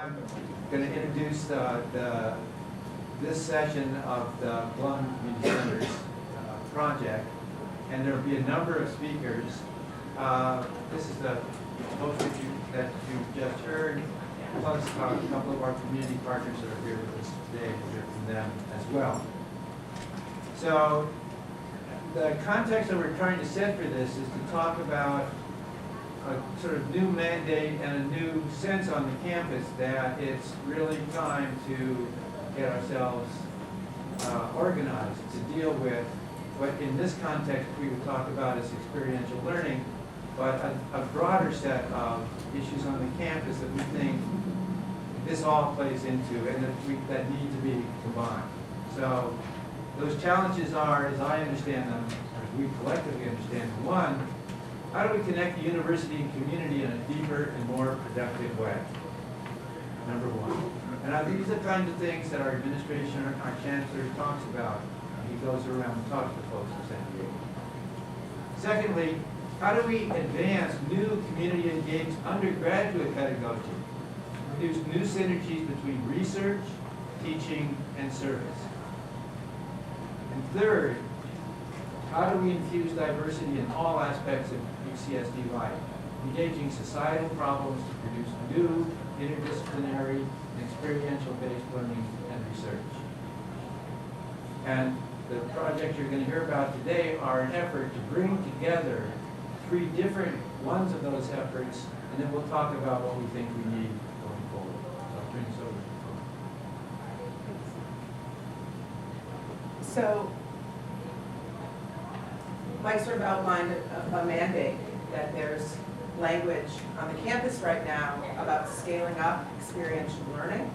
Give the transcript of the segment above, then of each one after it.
I'm going to introduce this session of the Blum Community Centers project, and there will be a number of speakers. This is the folks that you just heard, plus a couple of our community partners that are here with us today. We'll hear from them as well. So the context that we're trying to set for this is to talk about a sort of new mandate and a new sense on the campus that it's really time to get ourselves organized to deal with what in this context we would talk about as experiential learning, but a broader set of issues on the campus that we think this all plays into and that need to be combined. So those challenges are, as I understand them, or as we collectively understand them, one, how do we connect the university and community in a deeper and more productive way? Number one. And these are the kinds of things that our administration, our chancellor talks about. He goes around and talks to folks in San Diego. Secondly, how do we advance new community-engaged undergraduate pedagogy? Produce new synergies between research, teaching, and service. And third, how do we infuse diversity in all aspects of UCSD life, engaging societal problems to produce new, interdisciplinary, and experiential-based learning and research? And the projects you're going to hear about today are an effort to bring together three different ones of those efforts, and then we'll talk about what we think we need going forward. So I'll turn this over to Fonna. So Mike sort of outlined a mandate that there's language on the campus right now about scaling up experiential learning,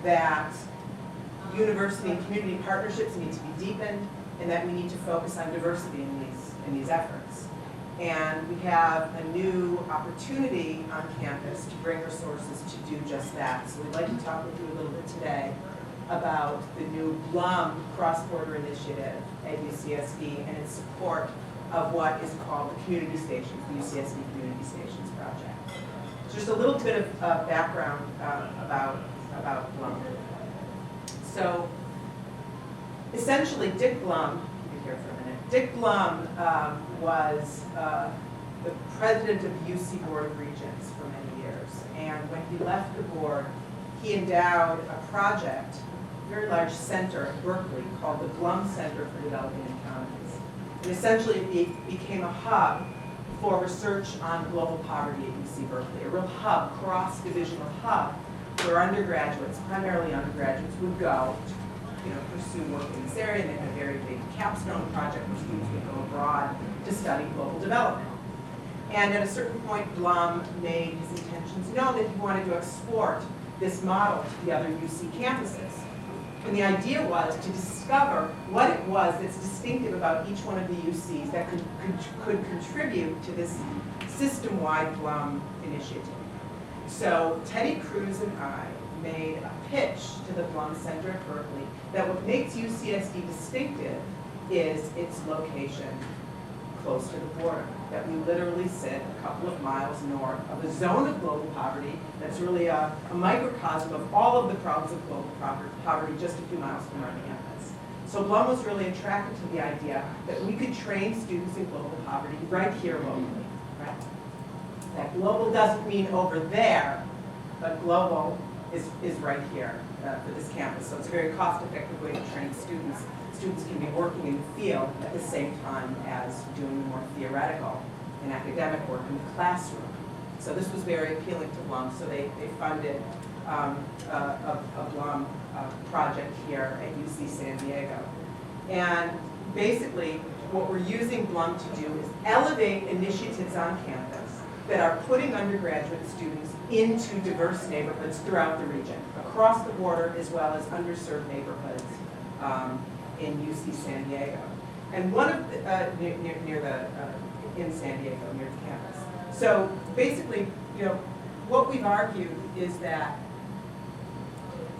that university and community partnerships need to be deepened, and that we need to focus on diversity in these efforts. And we have a new opportunity on campus to bring resources to do just that. So we'd like to talk with you a little bit today about the new Blum cross-border initiative at UCSD and its support of what is called the Community Stations, the UCSD Community Stations project. So just a little bit of background about Blum. So essentially, Dick Blum, you'll be here for a minute. Dick Blum was the president of the UC Board of Regents for many years, and when he left the board, he endowed a project, a very large center at Berkeley called the Blum Center for Developing Economies. And essentially, it became a hub for research on global poverty at UC Berkeley, a real hub, cross-divisional hub, where undergraduates, primarily undergraduates, would go to pursue work in this area. And they had a very big capstone project where students would go abroad to study global development. And at a certain point, Blum made his intentions known that he wanted to export this model to the other UC campuses. And the idea was to discover what it was that's distinctive about each one of the UCs that could contribute to this system-wide Blum initiative. So Teddy, Cruz, and I made a pitch to the Blum Center at Berkeley that what makes UCSD distinctive is its location close to the border, that we literally sit a couple of miles north of a zone of global poverty that's really a microcosm of all of the problems of global poverty just a few miles from our campus. So Blum was really attracted to the idea that we could train students in global poverty right here locally. Right? That global doesn't mean over there, but global is right here for this campus. So it's a very cost-effective way to train students. Students can be working in the field at the same time as doing more theoretical and academic work in the classroom. So this was very appealing to Blum, so they funded a Blum project here at UC San Diego. And basically, what we're using Blum to do is elevate initiatives on campus that are putting undergraduate students into diverse neighborhoods throughout the region, across the border as well as underserved neighborhoods in UC San Diego. And one of the, in San Diego, near the campus. So basically, what we've argued is that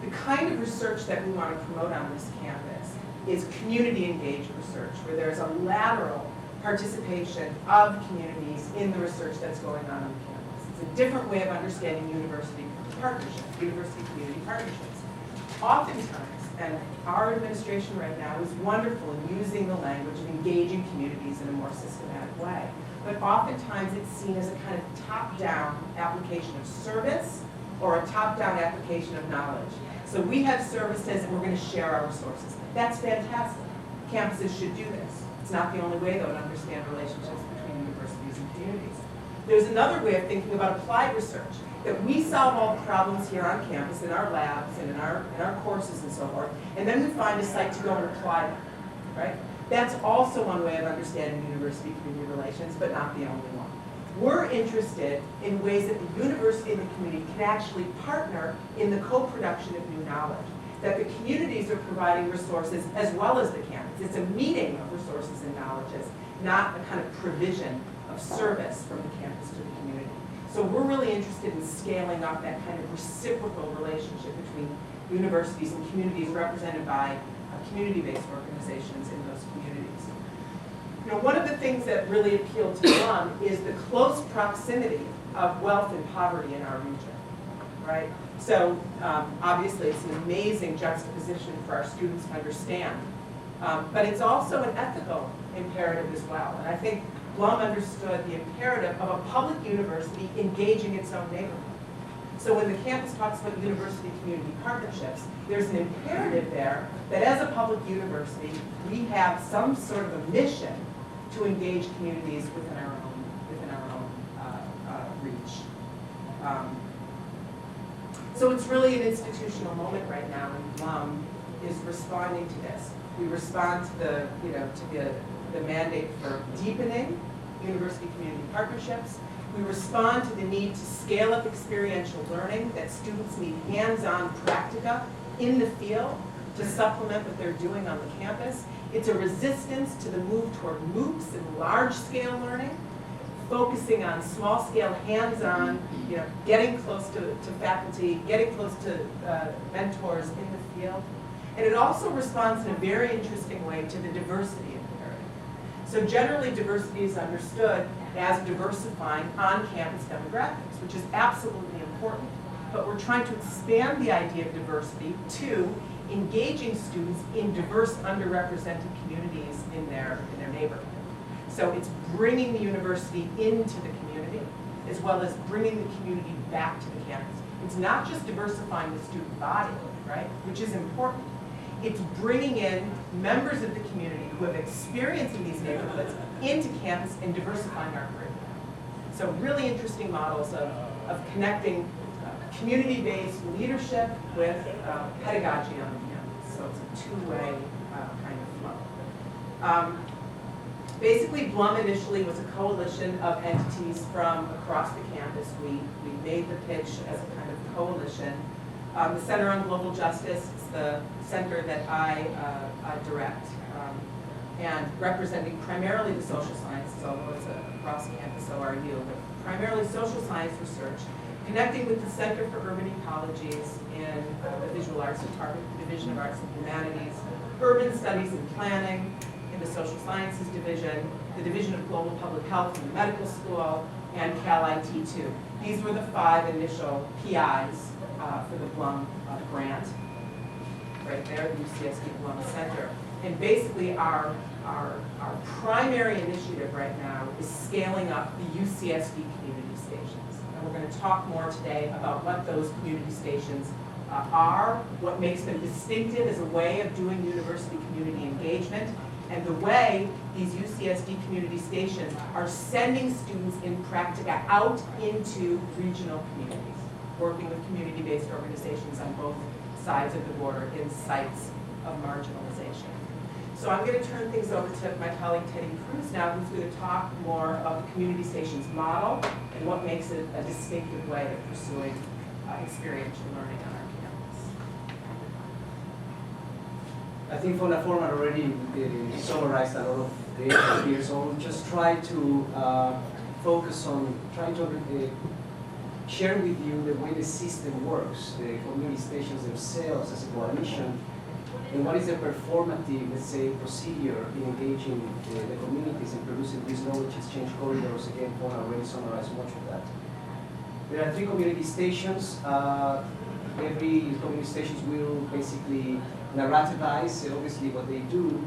the kind of research that we want to promote on this campus is community-engaged research, where there's a lateral participation of communities in the research that's going on the campus. It's a different way of understanding university partnerships, university-community partnerships. Oftentimes, and our administration right now is wonderful in using the language of engaging communities in a more systematic way. But oftentimes it's seen as a kind of top-down application of service or a top-down application of knowledge. So we have services and we're going to share our resources. That's fantastic. Campuses should do this. It's not the only way, though, to understand relationships between universities and communities. There's another way of thinking about applied research, that we solve all the problems here on campus in our labs and in our courses and so forth, and then we find a site to go and apply them, right? That's also one way of understanding university-community relations, but not the only one. We're interested in ways that the university and the community can actually partner in the co-production of new knowledge, that the communities are providing resources as well as the campus. It's a meeting of resources and knowledges, not a kind of provision of service from the campus to the community. So we're really interested in scaling up that kind of reciprocal relationship between universities and communities represented by community-based organizations in those communities. You know, one of the things that really appealed to Blum is the close proximity of wealth and poverty in our region, right? So obviously it's an amazing juxtaposition for our students to understand, but it's also an ethical imperative as well. And I think Blum understood the imperative of a public university engaging its own neighborhood. So when the campus talks about university-community partnerships, there's an imperative there that as a public university, we have some sort of a mission to engage communities within our own reach. So it's really an institutional moment right now, and Blum is responding to this. We respond to the mandate for deepening university-community partnerships. We respond to the need to scale up experiential learning, that students need hands-on practica in the field to supplement what they're doing on the campus. It's a resistance to the move toward MOOCs and large-scale learning, focusing on small-scale, hands-on, getting close to faculty, getting close to mentors in the field. And it also responds in a very interesting way to the diversity imperative. So generally, diversity is understood as diversifying on-campus demographics, which is absolutely important. But we're trying to expand the idea of diversity to engaging students in diverse, underrepresented communities in their neighborhood. So it's bringing the university into the community, as well as bringing the community back to the campus. It's not just diversifying the student body, right, which is important. It's bringing in members of the community who have experience in these neighborhoods into campus and diversifying our curriculum. So really interesting models of connecting community-based leadership with pedagogy on the campus. So it's a two-way kind of flow. Basically, Blum initially was a coalition of entities from across the campus. We made the pitch as a kind of coalition. The Center on Global Justice is the center that I direct, and representing primarily the social sciences, although it's a cross-campus ORU, but primarily social science research, connecting with the Center for Urban Ecologies in the Visual Arts Department, the Division of Arts and Humanities, Urban Studies and Planning in the Social Sciences Division, the Division of Global Public Health in the Medical School, and Cal IT2. These were the 5 initial PIs for the Blum grant, right there, the UCSD Blum Center. And basically our primary initiative right now is scaling up the UCSD community stations. And we're going to talk more today about what those community stations are, what makes them distinctive as a way of doing university community engagement, and the way these UCSD community stations are sending students in practica out into regional communities, working with community-based organizations on both sides of the border in sites of marginalization. So I'm going to turn things over to my colleague Teddy Cruz now, who's going to talk more about the community stations model and what makes it a distinctive way of pursuing experiential learning on our campus. I think Forman already summarized a lot of the issues here, so I'll just try to focus on trying to share with you the way the system works, the community stations themselves as a coalition, and what is the performative, let's say, procedure in engaging the communities and producing these knowledge exchange corridors. Again, Fonna already summarized much of that. There are 3 community stations. Every community stations will basically narrativize obviously what they do.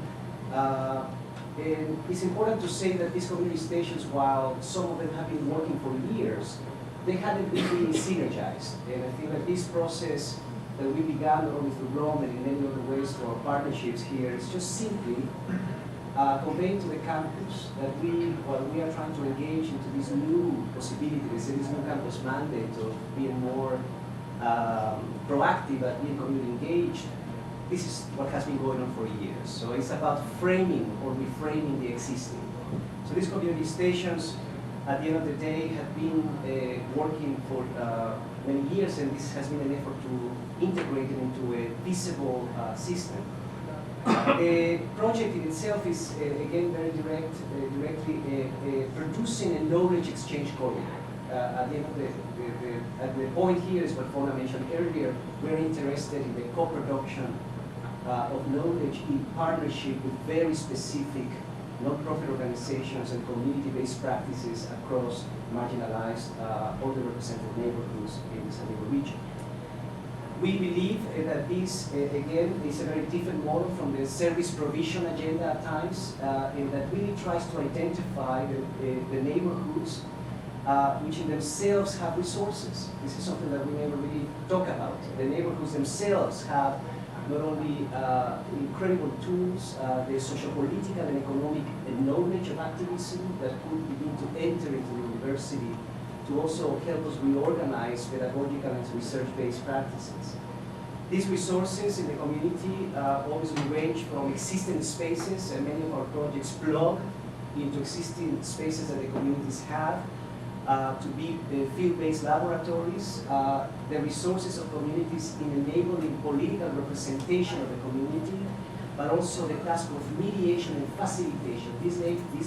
And it's important to say that these community stations, while some of them have been working for years, they hadn't really synergized. And I think that this process that we began not only through Blum and in many other ways through our partnerships here is just simply conveying to the campus that while we are trying to engage into these new possibilities, this new campus mandate of being more proactive at being community engaged, this is what has been going on for years. So it's about framing or reframing the existing. So these community stations, at the end of the day, have been working for many years, and this has been an effort to integrate it into a visible system. The project in itself is, again, very directly producing a knowledge exchange corridor. At the end of the point here is what Fonna mentioned earlier. We're interested in the co-production of knowledge in partnership with very specific non-profit organizations and community-based practices across marginalized, underrepresented neighborhoods in the San Diego region. We believe that this, again, is a very different model from the service provision agenda at times, and that really tries to identify the neighborhoods which in themselves have resources. This is something that we never really talk about. The neighborhoods themselves have not only incredible tools, the socio-political and economic knowledge of activism that could begin to enter into the university to also help us reorganize pedagogical and research-based practices. These resources in the community obviously range from existing spaces, and many of our projects plug into existing spaces that the communities have, to be the field-based laboratories, the resources of communities in enabling political representation of the community, but also the task of mediation and facilitation. These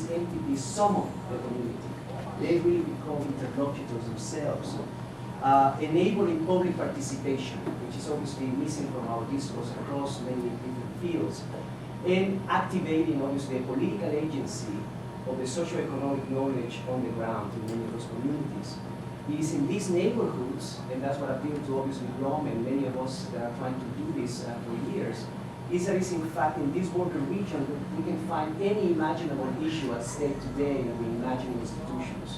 entities summon the community. They really become interlocutors themselves, enabling public participation, which is obviously missing from our discourse across many different fields, and activating obviously a political agency of the socioeconomic knowledge on the ground in many of those communities. It is in these neighborhoods, and that's what appealed to obviously Blum and many of us that are trying to do this for years, is that it's in fact in this border region that we can find any imaginable issue at stake today in reimagining institutions.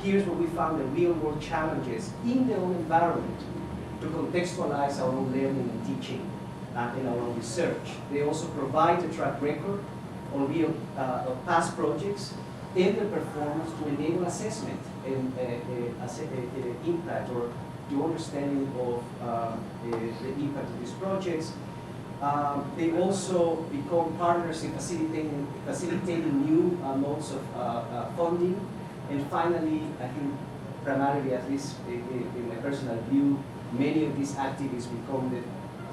Here's where we found the real world challenges in their own environment to contextualize our own learning and teaching and our own research. They also provide a track record on real past projects and their performance to enable assessment and impact or the understanding of the impact of these projects. They also become partners in facilitating new modes of funding. And finally, I think primarily, at least in my personal view, many of these activities become the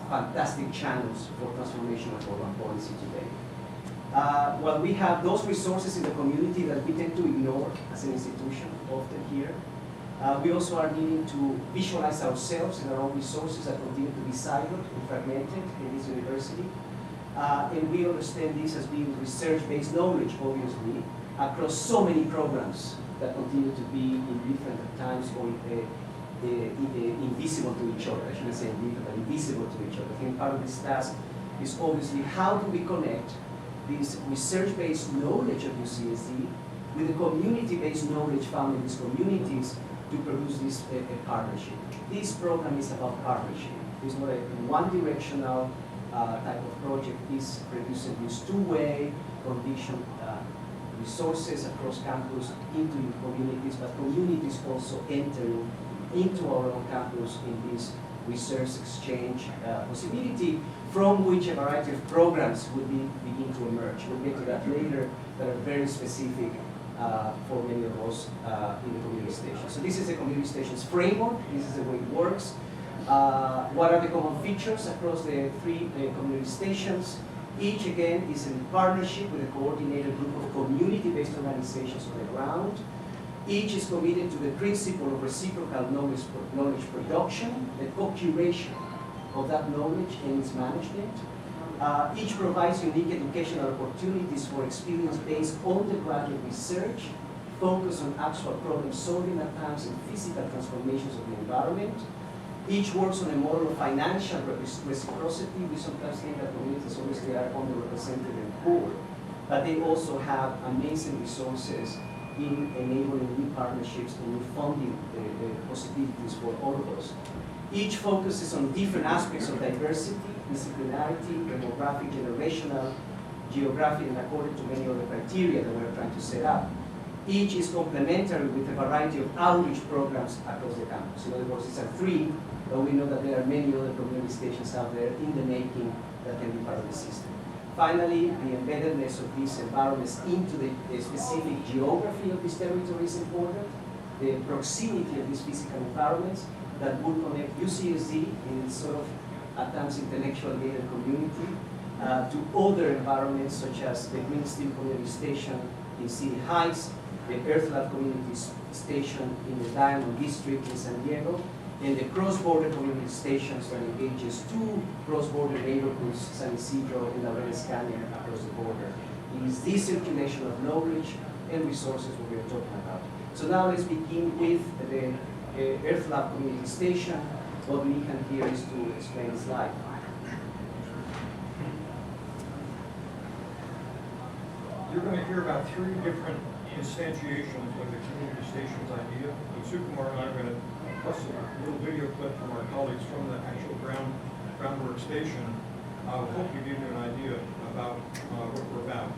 fantastic channels for transformation of urban policy today. While we have those resources in the community that we tend to ignore as an institution often here, we also are needing to visualize ourselves and our own resources that continue to be siloed and fragmented in this university. And we understand this as being research-based knowledge, obviously, across so many programs that continue to be in different times or invisible to each other. I shouldn't say indifferent, but invisible to each other. I think part of this task is obviously how do we connect this research-based knowledge of UCSD with the community-based knowledge found in these communities to produce this partnership. This program is about partnership. It's not a one-directional type of project. It's producing these two-way conditioned resources across campus into communities, but communities also entering into our own campus in this research exchange possibility, from which a variety of programs will begin to emerge. We'll get to that later, that are very specific for many of us in the community station. So this is the community stations framework. This is the way it works. What are the common features across the 3 community stations? Each, again, is in partnership with a coordinated group of community-based organizations on the ground. Each is committed to the principle of reciprocal knowledge production, the co-curation of that knowledge and its management. Each provides unique educational opportunities for experience-based undergraduate research focus on actual problem solving at times and physical transformations of the environment. Each works on a model of financial reciprocity. We sometimes think that communities obviously are underrepresented and poor, but they also have amazing resources in enabling new partnerships and new funding possibilities for all of us. Each focuses on different aspects of diversity, disciplinarity, demographic, generational, geographic, and according to many other criteria that we're trying to set up. Each is complementary with a variety of outreach programs across the campus. In other words, it's a three, but we know that there are many other community stations out there in the making that can be part of the system. Finally, the embeddedness of these environments into the specific geography of this territory is important. The proximity of these physical environments that would connect UCSD in its sort of, at times, intellectual gated community to other environments such as the Green Steel Community Station in City Heights, the Earth Lab Community Station in the Diamond District in San Diego, and the cross-border community stations that engages two cross-border neighborhoods, San Isidro and Laureles Canyon across the border. It is this circulation of knowledge and resources that we are talking about. So now let's begin with the Earth Lab Community Station. What Mehan here is to explain the slide. You're going to hear about three different instantiations of the community stations idea. And Sukumar and I are going to plus a little video clip from our colleagues from the actual groundwork station. Will hopefully give you an idea about what we're about.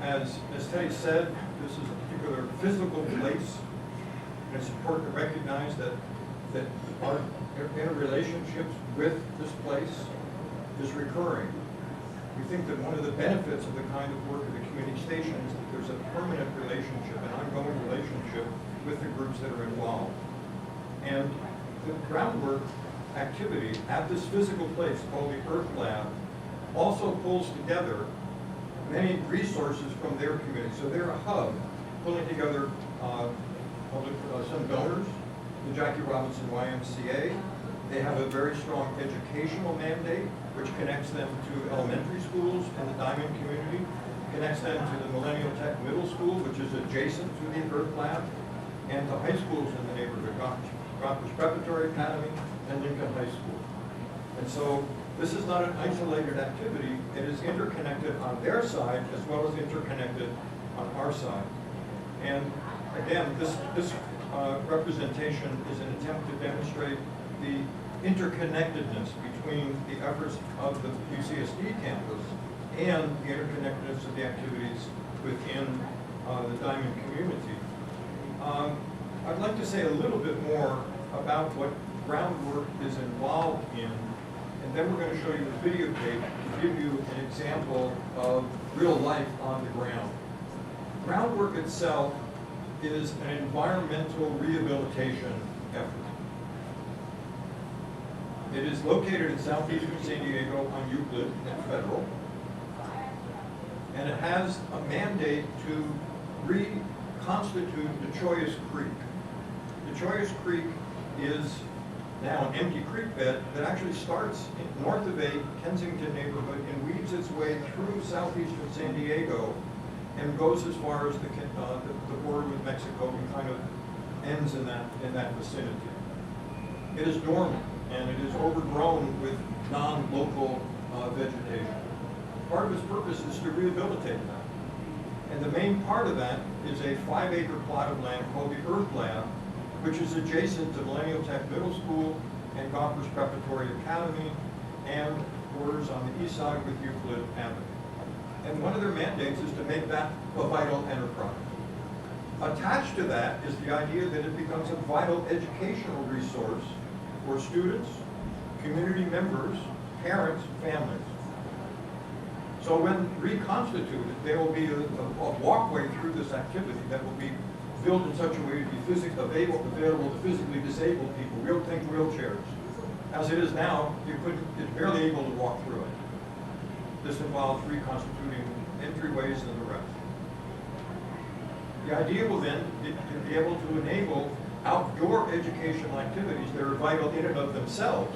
As Teddy said, this is a particular physical place, and it's important to recognize that our interrelationships with this place is recurring. We think that one of the benefits of the kind of work of the community station is that there's a permanent relationship, an ongoing relationship with the groups that are involved. And the groundwork activity at this physical place called the Earth Lab also pulls together many resources from their community. So they're a hub pulling together some donors, the Jackie Robinson YMCA. They have a very strong educational mandate, which connects them to elementary schools in the Diamond community, connects them to the Millennial Tech Middle School, which is adjacent to the Earth Lab, and to high schools in the neighborhood, Gompers Preparatory Academy and Lincoln High School. And so this is not an isolated activity. It is interconnected on their side as well as interconnected on our side. And again, this representation is an attempt to demonstrate the interconnectedness between the efforts of the UCSD campus and the interconnectedness of the activities within the Diamond community. I'd like to say a little bit more about what groundwork is involved in, and then we're going to show you the videotape to give you an example of real life on the ground. Groundwork itself is an environmental rehabilitation effort. It is located in southeastern San Diego on Euclid and Federal, and it has a mandate to reconstitute the Choyas Creek. The Choyas Creek is now an empty creek bed that actually starts north of a Kensington neighborhood and weaves its way through southeastern San Diego and goes as far as the border with Mexico and kind of ends in that vicinity. It is dormant and it is overgrown with non-local vegetation. Part of its purpose is to rehabilitate that. And the main part of that is a 5-acre plot of land called the Earth Lab, which is adjacent to Millennial Tech Middle School and Gompers Preparatory Academy, and borders on the east side with Euclid Avenue. And one of their mandates is to make that a vital enterprise. Attached to that is the idea that it becomes a vital educational resource for students, community members, parents, families. So when reconstituted, there will be a walkway through this activity that will be built in such a way to be available to physically disabled people, think wheelchairs. As it is now, it's barely able to walk through it. This involves reconstituting entryways and the rest. The idea will then be to be able to enable outdoor educational activities that are vital in and of themselves,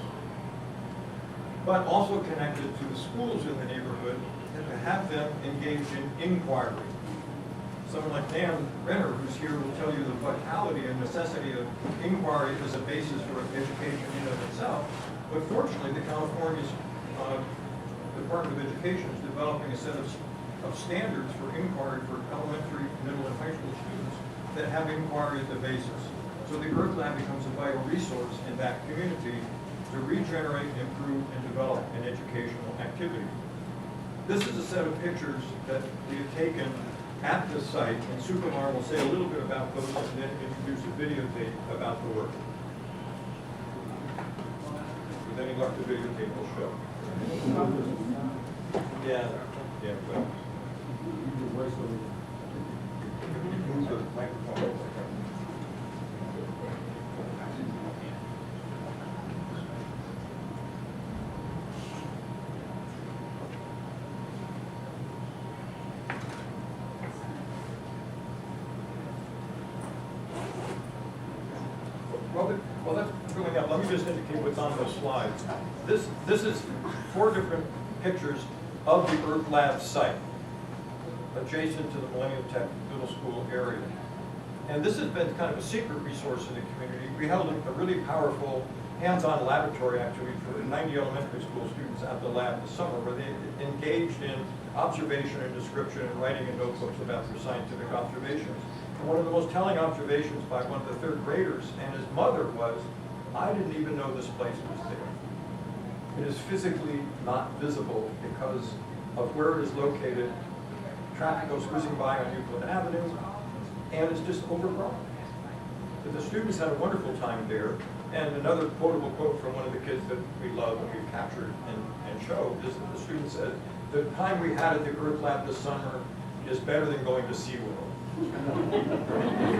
but also connected to the schools in the neighborhood and to have them engage in inquiry. Someone like Dan Renner, who's here, will tell you the vitality and necessity of inquiry as a basis for education in and of itself. But fortunately, the California's Department of Education is developing a set of standards for inquiry for elementary, middle, and high school students that have inquiry at the basis. So the Earth Lab becomes a vital resource in that community to regenerate, improve, and develop an educational activity. This is a set of pictures that we have taken at the site, and Sukumar will say a little bit about those and then introduce a videotape about the work. With any luck, the videotape will show. Yeah, well. Move the microphone. Well, that's going up. Let me just indicate what's on those slides. This is 4 different pictures of the Earth Lab site, adjacent to the Millennium Tech Middle School area. And this has been kind of a secret resource in the community. We held a really powerful hands-on laboratory activity for 90 elementary school students at the lab this summer, where they engaged in observation and description and writing in notebooks about their scientific observations. And one of the most telling observations by one of the 3rd graders and his mother was, I didn't even know this place was there. It is physically not visible because of where it is located. Traffic goes whizzing by on Euclid Avenue, and it's just overgrown. But the students had a wonderful time there, and another quotable quote from one of the kids that we love and we've captured and showed is that the student said, the time we had at the Earth Lab this summer is better than going to SeaWorld.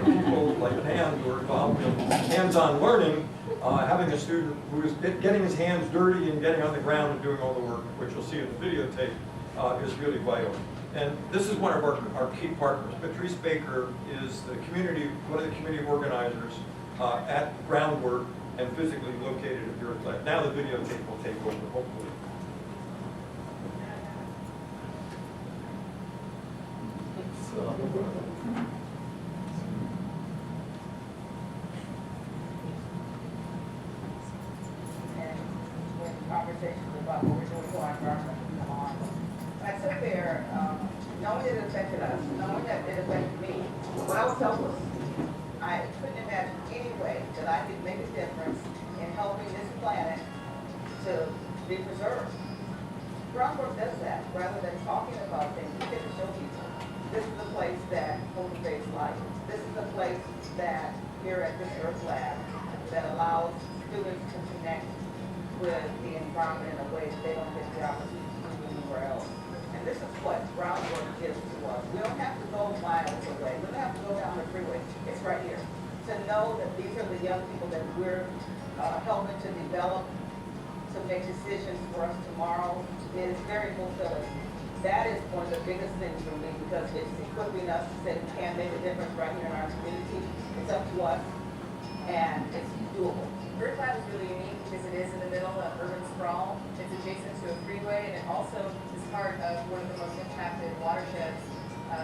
People like Mehan who are involved in hands-on learning, having a student who is getting his hands dirty and getting on the ground and doing all the work, which you'll see in the videotape, is really vital. And this is one of our key partners. Patrice Baker is one of the community organizers at Groundwork and physically located at the Earth Lab. Now the videotape will take over, hopefully. Conversations about what we're doing for our environment come on. I sit there, knowing that it affected us, knowing that it affected me, when I was helpless, I couldn't imagine any way that I could make a difference in helping this planet to be preserved. Groundwork does that. Rather than talking about things, we get to show people. This is the place that cultivates life. This is the place that, here at this Earth Lab, that allows students to connect with the environment in a way that they don't get the opportunity to do anywhere else. And this is what Groundwork gives to us. We don't have to go miles away. We don't have to go down the freeway. It's right here. To know that these are the young people that we're helping to develop to make decisions for us tomorrow is very fulfilling. That is one of the biggest things for me because it's equipping us to say we can make a difference right here in our community. It's up to us, and it's doable. Earth Lab is really unique because it is in the middle of urban sprawl. It's adjacent to a freeway, and it also is part of one of the most impacted watersheds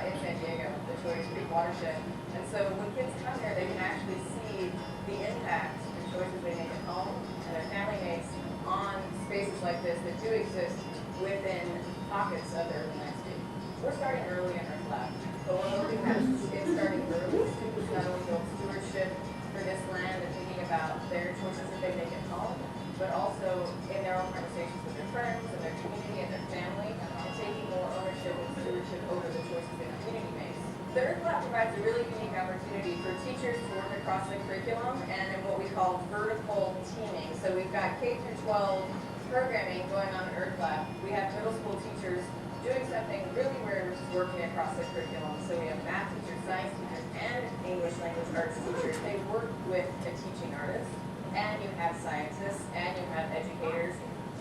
in San Diego, the Choice Creek watershed. And so when kids come here, they can actually see the impact the choices they make at home and their family makes on spaces like this that do exist within pockets of the urban landscape. We're starting early in Earth Lab, but we're hoping that it's starting early. Students not only build stewardship for this land and thinking about their choices that they make at home, but also in their own conversations with their friends and their community and their family, and taking more ownership and stewardship over the choices their community makes. The Earth Lab provides a really unique opportunity for teachers to work across the curriculum and in what we call vertical teaming. So we've got K through 12 programming going on in Earth Lab. We have middle school teachers doing something really weird, which is working across the curriculum. So we have math teachers, science teachers, and English language arts teachers. They work with a teaching artist, and you have scientists, and you have educators,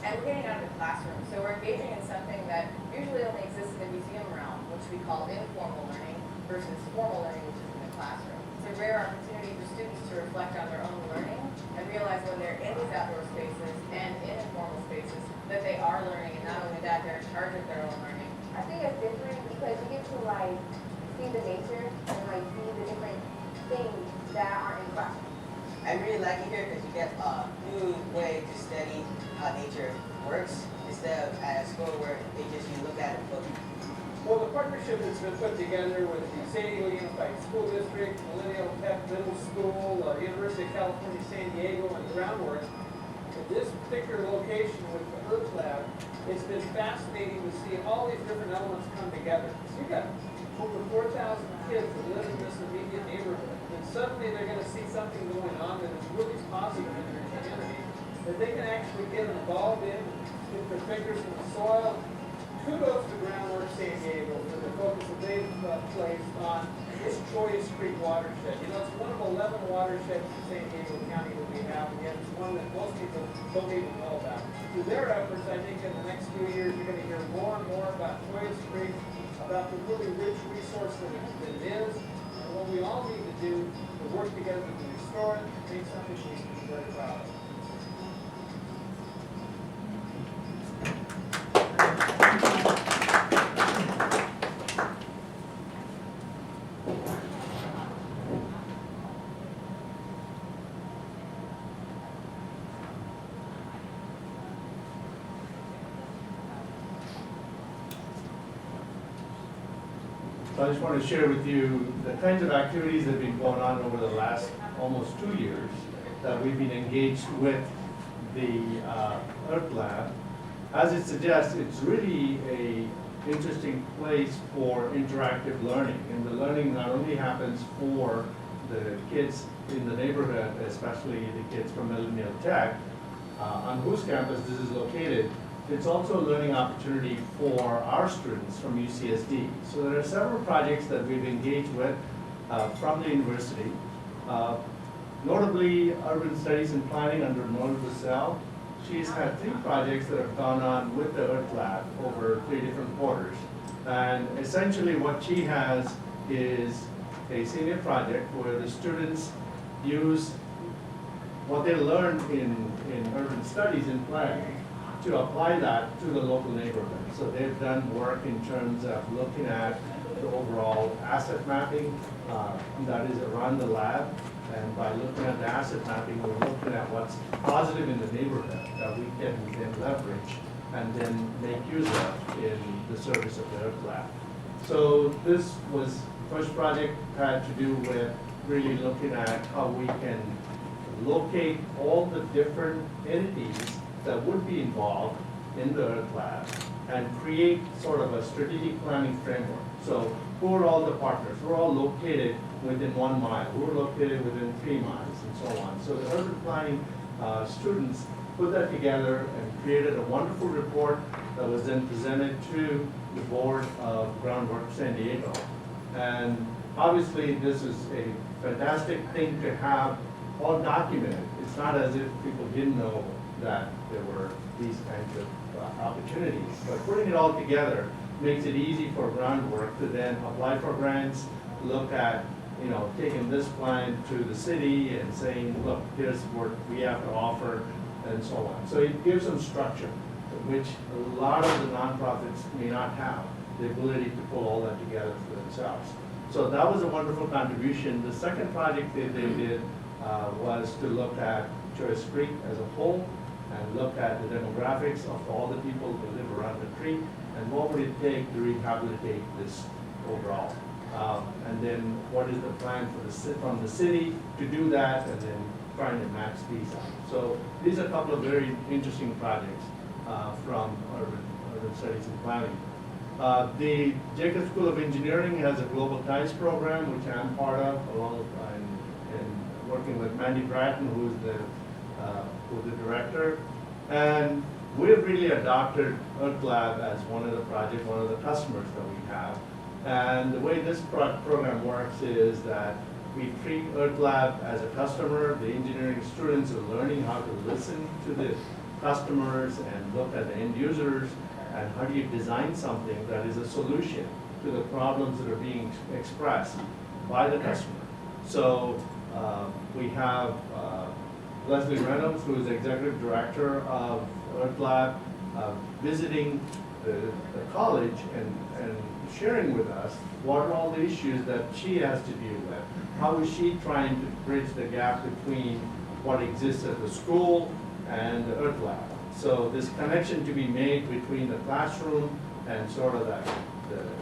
and we're getting out of the classroom. So we're engaging in something that usually only exists in the museum realm, which we call informal learning, versus formal learning, which is in the classroom. It's a rare opportunity for students to reflect on their own learning and realize when they're in these outdoor spaces and in informal spaces that they are learning, and not only that, they're in charge of their own learning. I think it's different because you get to like see the nature that aren't in classroom. I really like it here because you get a new way to study how nature works instead of at school where they just you look at a book. Well, the partnership that's been put together with the San Diego Unified School District, Millennial Tech Middle School, University of California, San Diego, and Groundworks, at this particular location with the Earth Lab, it's been fascinating to see all these different elements come together. So you've got over 4,000 kids that live in this immediate neighborhood, and suddenly they're going to see something going on that is really positive in their community, that they can actually get involved in, get their fingers in the soil. Kudos to Groundworks San Diego for the focus that they've placed on this Choice Creek watershed. You know, it's one of 11 watersheds in San Diego County that we have, and yet it's one that most people don't even know about. Through their efforts, I think in the next few years, you're going to hear more and more about Choice Creek, about the really rich resource that it is, and what we all need to do to work together to restore it, make something we can be very proud of. So I just want to share with you the kinds of activities that have been going on over the last almost 2 years that we've been engaged with the Earth Lab. As it suggests, it's really a interesting place for interactive learning. And the learning not only happens for the kids in the neighborhood, especially the kids from Millennial Tech, on whose campus this is located, it's also a learning opportunity for our students from UCSD. So there are several projects that we've engaged with from the university. Notably, Urban Studies and Planning under Rosero. She's had 3 projects that have gone on with the Earth Lab over 3 different quarters. And essentially what she has is a senior project where the students use what they learned in urban studies and planning to apply that to the local neighborhood. So they've done work in terms of looking at the overall asset mapping that is around the lab. And by looking at the asset mapping, we're looking at what's positive in the neighborhood that we can then leverage and then make use of in the service of the Earth Lab. So this was, first project had to do with really looking at how we can locate all the different entities that would be involved in the Earth Lab and create sort of a strategic planning framework. So who are all the partners? We're all located within 1 mile. We're located within 3 miles and so on. So the urban planning students put that together and created a wonderful report that was then presented to the board of Groundwork San Diego. And obviously this is a fantastic thing to have all documented. It's not as if people didn't know that there were these kinds of opportunities. But putting it all together makes it easy for Groundwork to then apply for grants, look at, you know, taking this plan to the city and saying, look, here's what we have to offer, and so on. So it gives them structure, which a lot of the nonprofits may not have, the ability to pull all that together for themselves. So that was a wonderful contribution. The second project that they did was to look at Choice Creek as a whole and look at the demographics of all the people who live around the creek and what would it take to rehabilitate this overall. And then what is the plan for from the city to do that, and then trying to match these up. So these are a couple of very interesting projects from urban studies and planning. The Jacobs School of Engineering has a Global Ties program, which I'm part of, along and working with Mandy Bratton, who's the director. And we've really adopted Earth Lab as one of the projects, one of the customers that we have. And the way this program works is that we treat Earth Lab as a customer. The engineering students are learning how to listen to the customers and look at the end users, and how do you design something that is a solution to the problems that are being expressed by the customer. So we have Leslie Reynolds, who is the executive director of Earth Lab, visiting the college and sharing with us what are all the issues that she has to deal with. How is she trying to bridge the gap between what exists at the school and the Earth Lab? So this connection to be made between the classroom and sort of the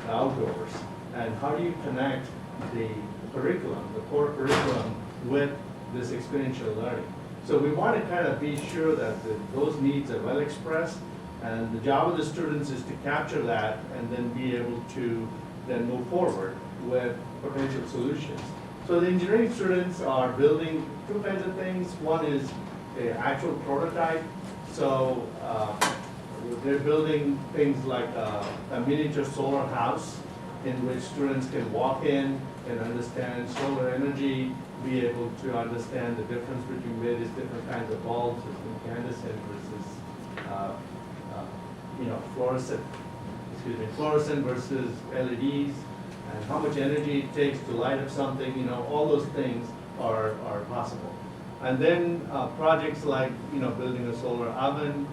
outdoors. And how do you connect the curriculum, the core curriculum, with this experiential learning? So we want to kind of be sure that those needs are well expressed, and the job of the students is to capture that and then be able to then move forward with potential solutions. So the engineering students are building two kinds of things. One is an actual prototype. So they're building things like a miniature solar house in which students can walk in and understand solar energy, be able to understand the difference between various different kinds of bulbs, incandescent versus fluorescent versus LEDs, and how much energy it takes to light up something. All those things are possible. And then projects like building a solar oven,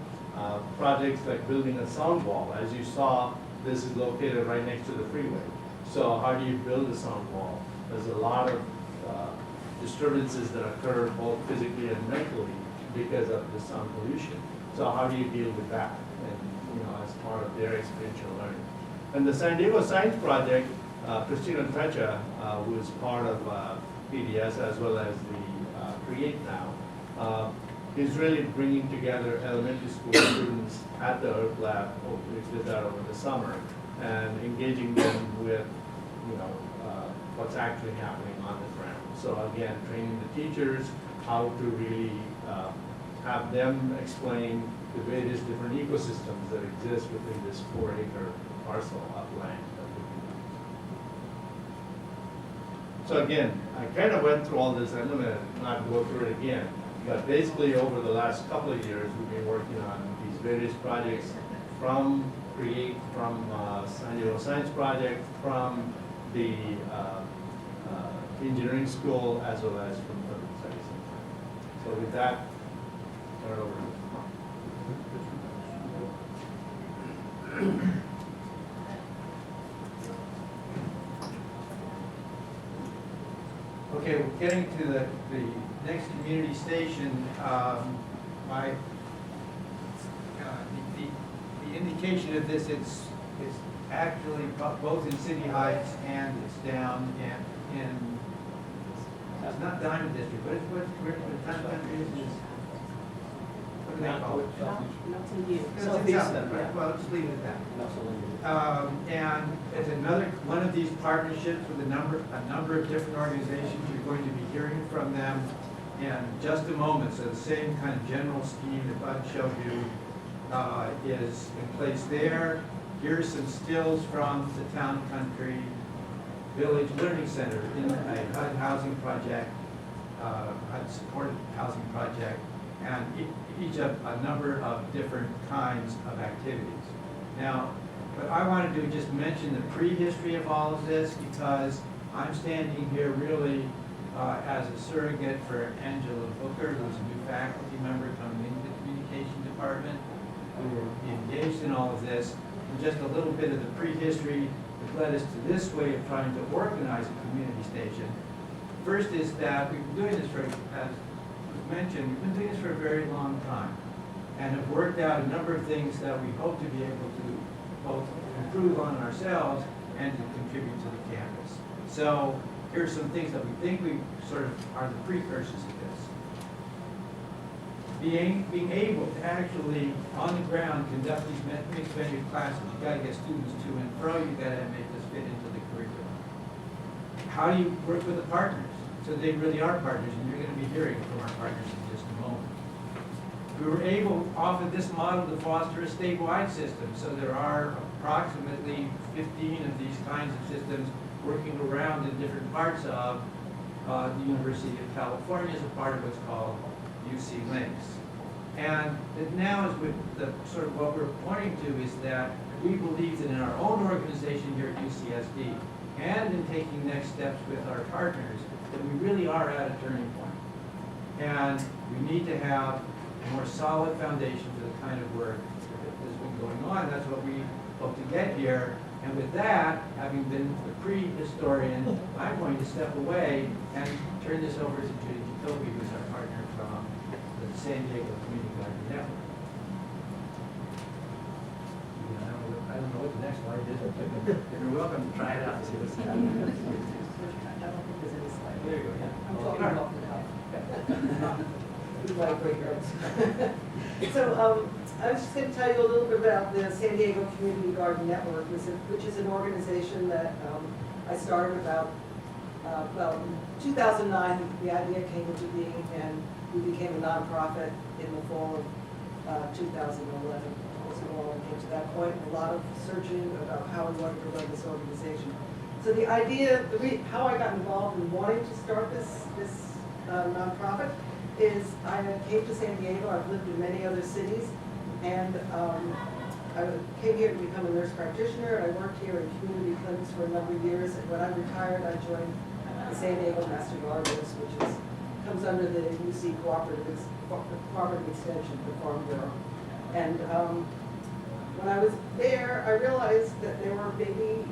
projects like building a sound wall. As you saw, this is located right next to the freeway. So how do you build a sound wall? There's a lot of disturbances that occur both physically and mentally because of the sound pollution. So how do you deal with that? And as part of their experiential learning. And the San Diego Science Project, Christina Trecha, who is part of PDS as well as the Create Now, is really bringing together elementary school students at the Earth Lab, which did that over the summer, and engaging them with what's actually happening on the ground. So again, training the teachers how to really have them explain the various different ecosystems that exist within this 4-acre parcel of land. So again, I kind of went through all this. I'm going to not go through it again. But basically, over the last couple of years, we've been working on these various projects from Create, from San Diego Science Project, from the engineering school, as well as from urban studies. So with that, turn it over to Okay, we're getting to the next community station. The indication of this, it's actually both in City Heights and it's down in it's not Diamond District, but it's where the town country is. What do they call it? Well, let's leave it at that. And it's another one of these partnerships with a number of different organizations. You're going to be hearing from them in just a moment. So the same kind of general scheme that Bud showed you is in place there. Here's some stills from the Town Country Village Learning Center in a HUD housing project, HUD supported housing project, and each of a number of different kinds of activities. Now, what I want to do is just mention the prehistory of all of this, because I'm standing here really as a surrogate for Angela Booker, who's a new faculty member coming into the communication department, who were engaged in all of this, and just a little bit of the prehistory that led us to this way of trying to organize a community station. First is that we've been doing this for, as was mentioned, we've been doing this for a very long time, and have worked out a number of things that we hope to be able to both improve on ourselves and to contribute to the campus. So here's some things that we think we sort of are the precursors of this. Being able to actually, on the ground, conduct these mixed venue classes. You gotta get students to and fro, you gotta make this fit into the curriculum. How do you work with the partners? So they really are partners, and you're gonna be hearing from our partners in just a moment. We were able, off of this model, to foster a statewide system. So there are approximately 15 of these kinds of systems working around in different parts of the University of California as a part of what's called UC Links. And it now is with the sort of what we're pointing to is that we believe that in our own organization here at UCSD and in taking next steps with our partners, that we really are at a turning point. And we need to have more solid foundation for the kind of work that has been going on. That's what we hope to get here. And with that, having been the pre-historian, I'm going to step away and turn this over to Judy Jacoby, who's our partner from the San Diego Community Garden Network. I don't know what the next slide is, but you're welcome to try it out and see what's happening. I don't think there's any slide. There you go, yeah. I'm talking off the cuff. We like great notes. So, I was just going to tell you a little bit about the San Diego Community Garden Network, which is an organization that I started about, well, in 2009, the idea came into being, and we became a nonprofit in the fall of 2011. So when we came to that point, a lot of searching about how we wanted to run this organization. So the idea, how I got involved in wanting to start this nonprofit is I came to San Diego. I've lived in many other cities, and I came here to become a nurse practitioner. I worked here in community clinics for a number of years, and when I retired, I joined the San Diego Master Gardeners, which comes under the UC Cooperative Extension, the Farm Bureau. And when I was there, I realized that there were maybe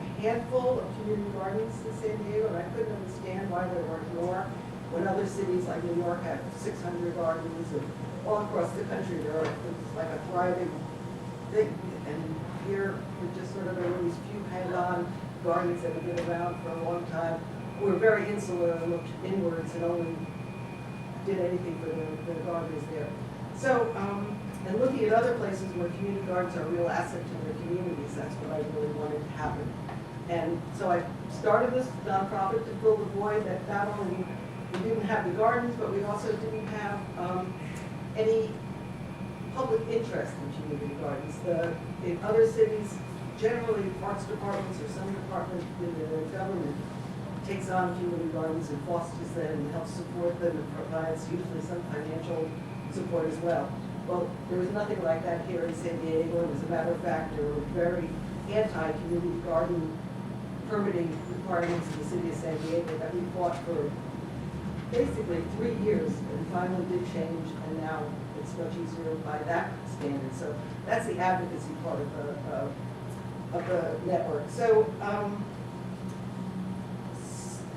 a handful of community gardens in San Diego, and I couldn't understand why there weren't more. When other cities like New York have 600 gardens, and all across the country there are like a thriving thing. And here we're just sort of these few hang-on gardens that have been around for a long time. We're very insular and looked inwards and only did anything for the gardeners there. So, and looking at other places where community gardens are a real asset to their communities, that's what I really wanted to happen. And so I started this nonprofit to fill the void that not only we didn't have the gardens, but we also didn't have any public interest in community gardens. In other cities, generally parks departments or some department in the government takes on community gardens and fosters them and helps support them and provides usually some financial support as well. Well, there was nothing like that here in San Diego, and as a matter of fact, there were very anti-community garden permitting requirements in the city of San Diego that we fought for basically 3 years, and finally did change, and now it's much easier by that standard. So that's the advocacy part of the network. So,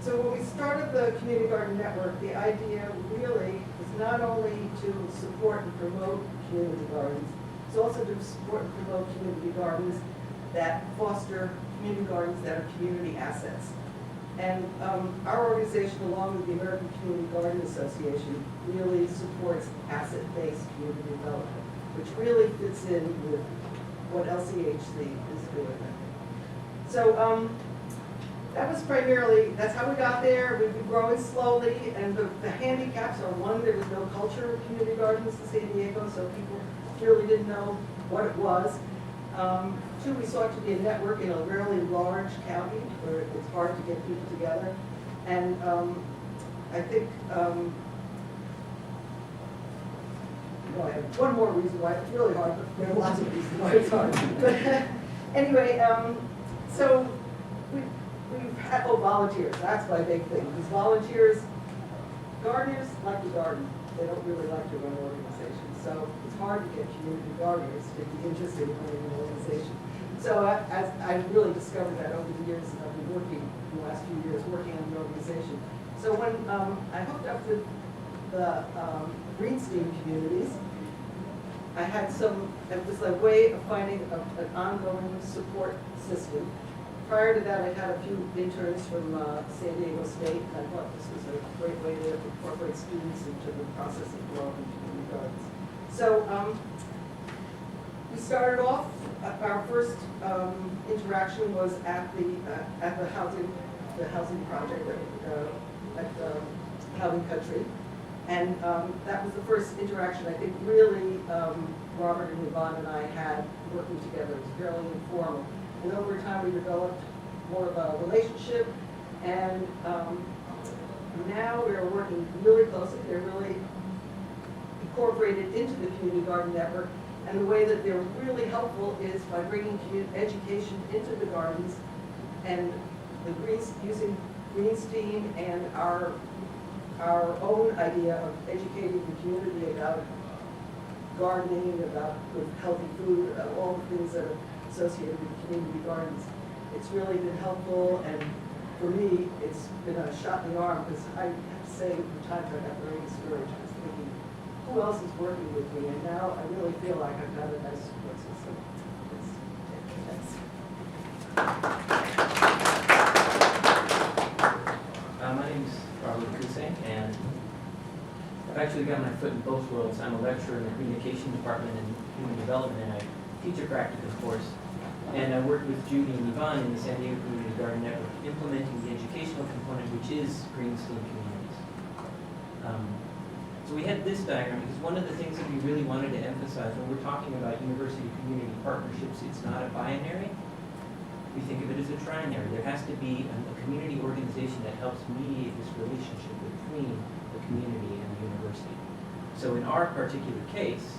so when we started the Community Garden Network, the idea really is not only to support and promote community gardens, it's also to support and promote community gardens that foster community gardens that are community assets. And our organization, along with the American Community Garden Association, really supports asset-based community development, which really fits in with what LCHC is doing. So that was primarily, that's how we got there. We've been growing slowly, and the handicaps are, one, there was no culture of community gardens in San Diego, so people really didn't know what it was. Two, we sought to be a network in a really large county where it's hard to get people together. And I think, well, I have one more reason why it's really hard, but there are lots of reasons why it's hard. But anyway, so we've had, volunteers, that's my big thing. Because volunteers, gardeners like to garden. They don't really like to run organizations. So it's hard to get community gardeners to be interested in running an organization. So as I really discovered that over the years that I've been working, the last few years, working on the organization. So when I hooked up with the Greenstein communities, I had it was a way of finding an ongoing support system. Prior to that, I had a few interns from San Diego State, and I thought this was a great way to incorporate students into the process of developing community gardens. So we started off, our first interaction was at the housing project at Housing Country. And that was the first interaction I think really Robert and Yvonne and I had working together. It was fairly informal. And over time we developed more of a relationship, and now we're working really closely. They're really incorporated into the Community Garden Network, and the way that they're really helpful is by bringing education into the gardens, and using Greenstein and our own idea of educating the community about gardening, about good healthy food, all the things that are associated with community gardens. It's really been helpful, and for me, it's been a shot in the arm, because I have to say, from time I got very discouraged. I was thinking, who else is working with me? And now I really feel like I've got a nice support system. My name is Lecusay, and I've actually got my foot in both worlds. I'm a lecturer in the communication department and human development, and I teach a practicum course. And I work with Judy and Mehan in the San Diego Community Garden Network, implementing the educational component, which is green STEAM communities. So we had this diagram because one of the things that we really wanted to emphasize when we're talking about university-community partnerships, it's not a binary. We think of it as a trinary. There has to be a community organization that helps mediate this relationship between the community and the university. So in our particular case,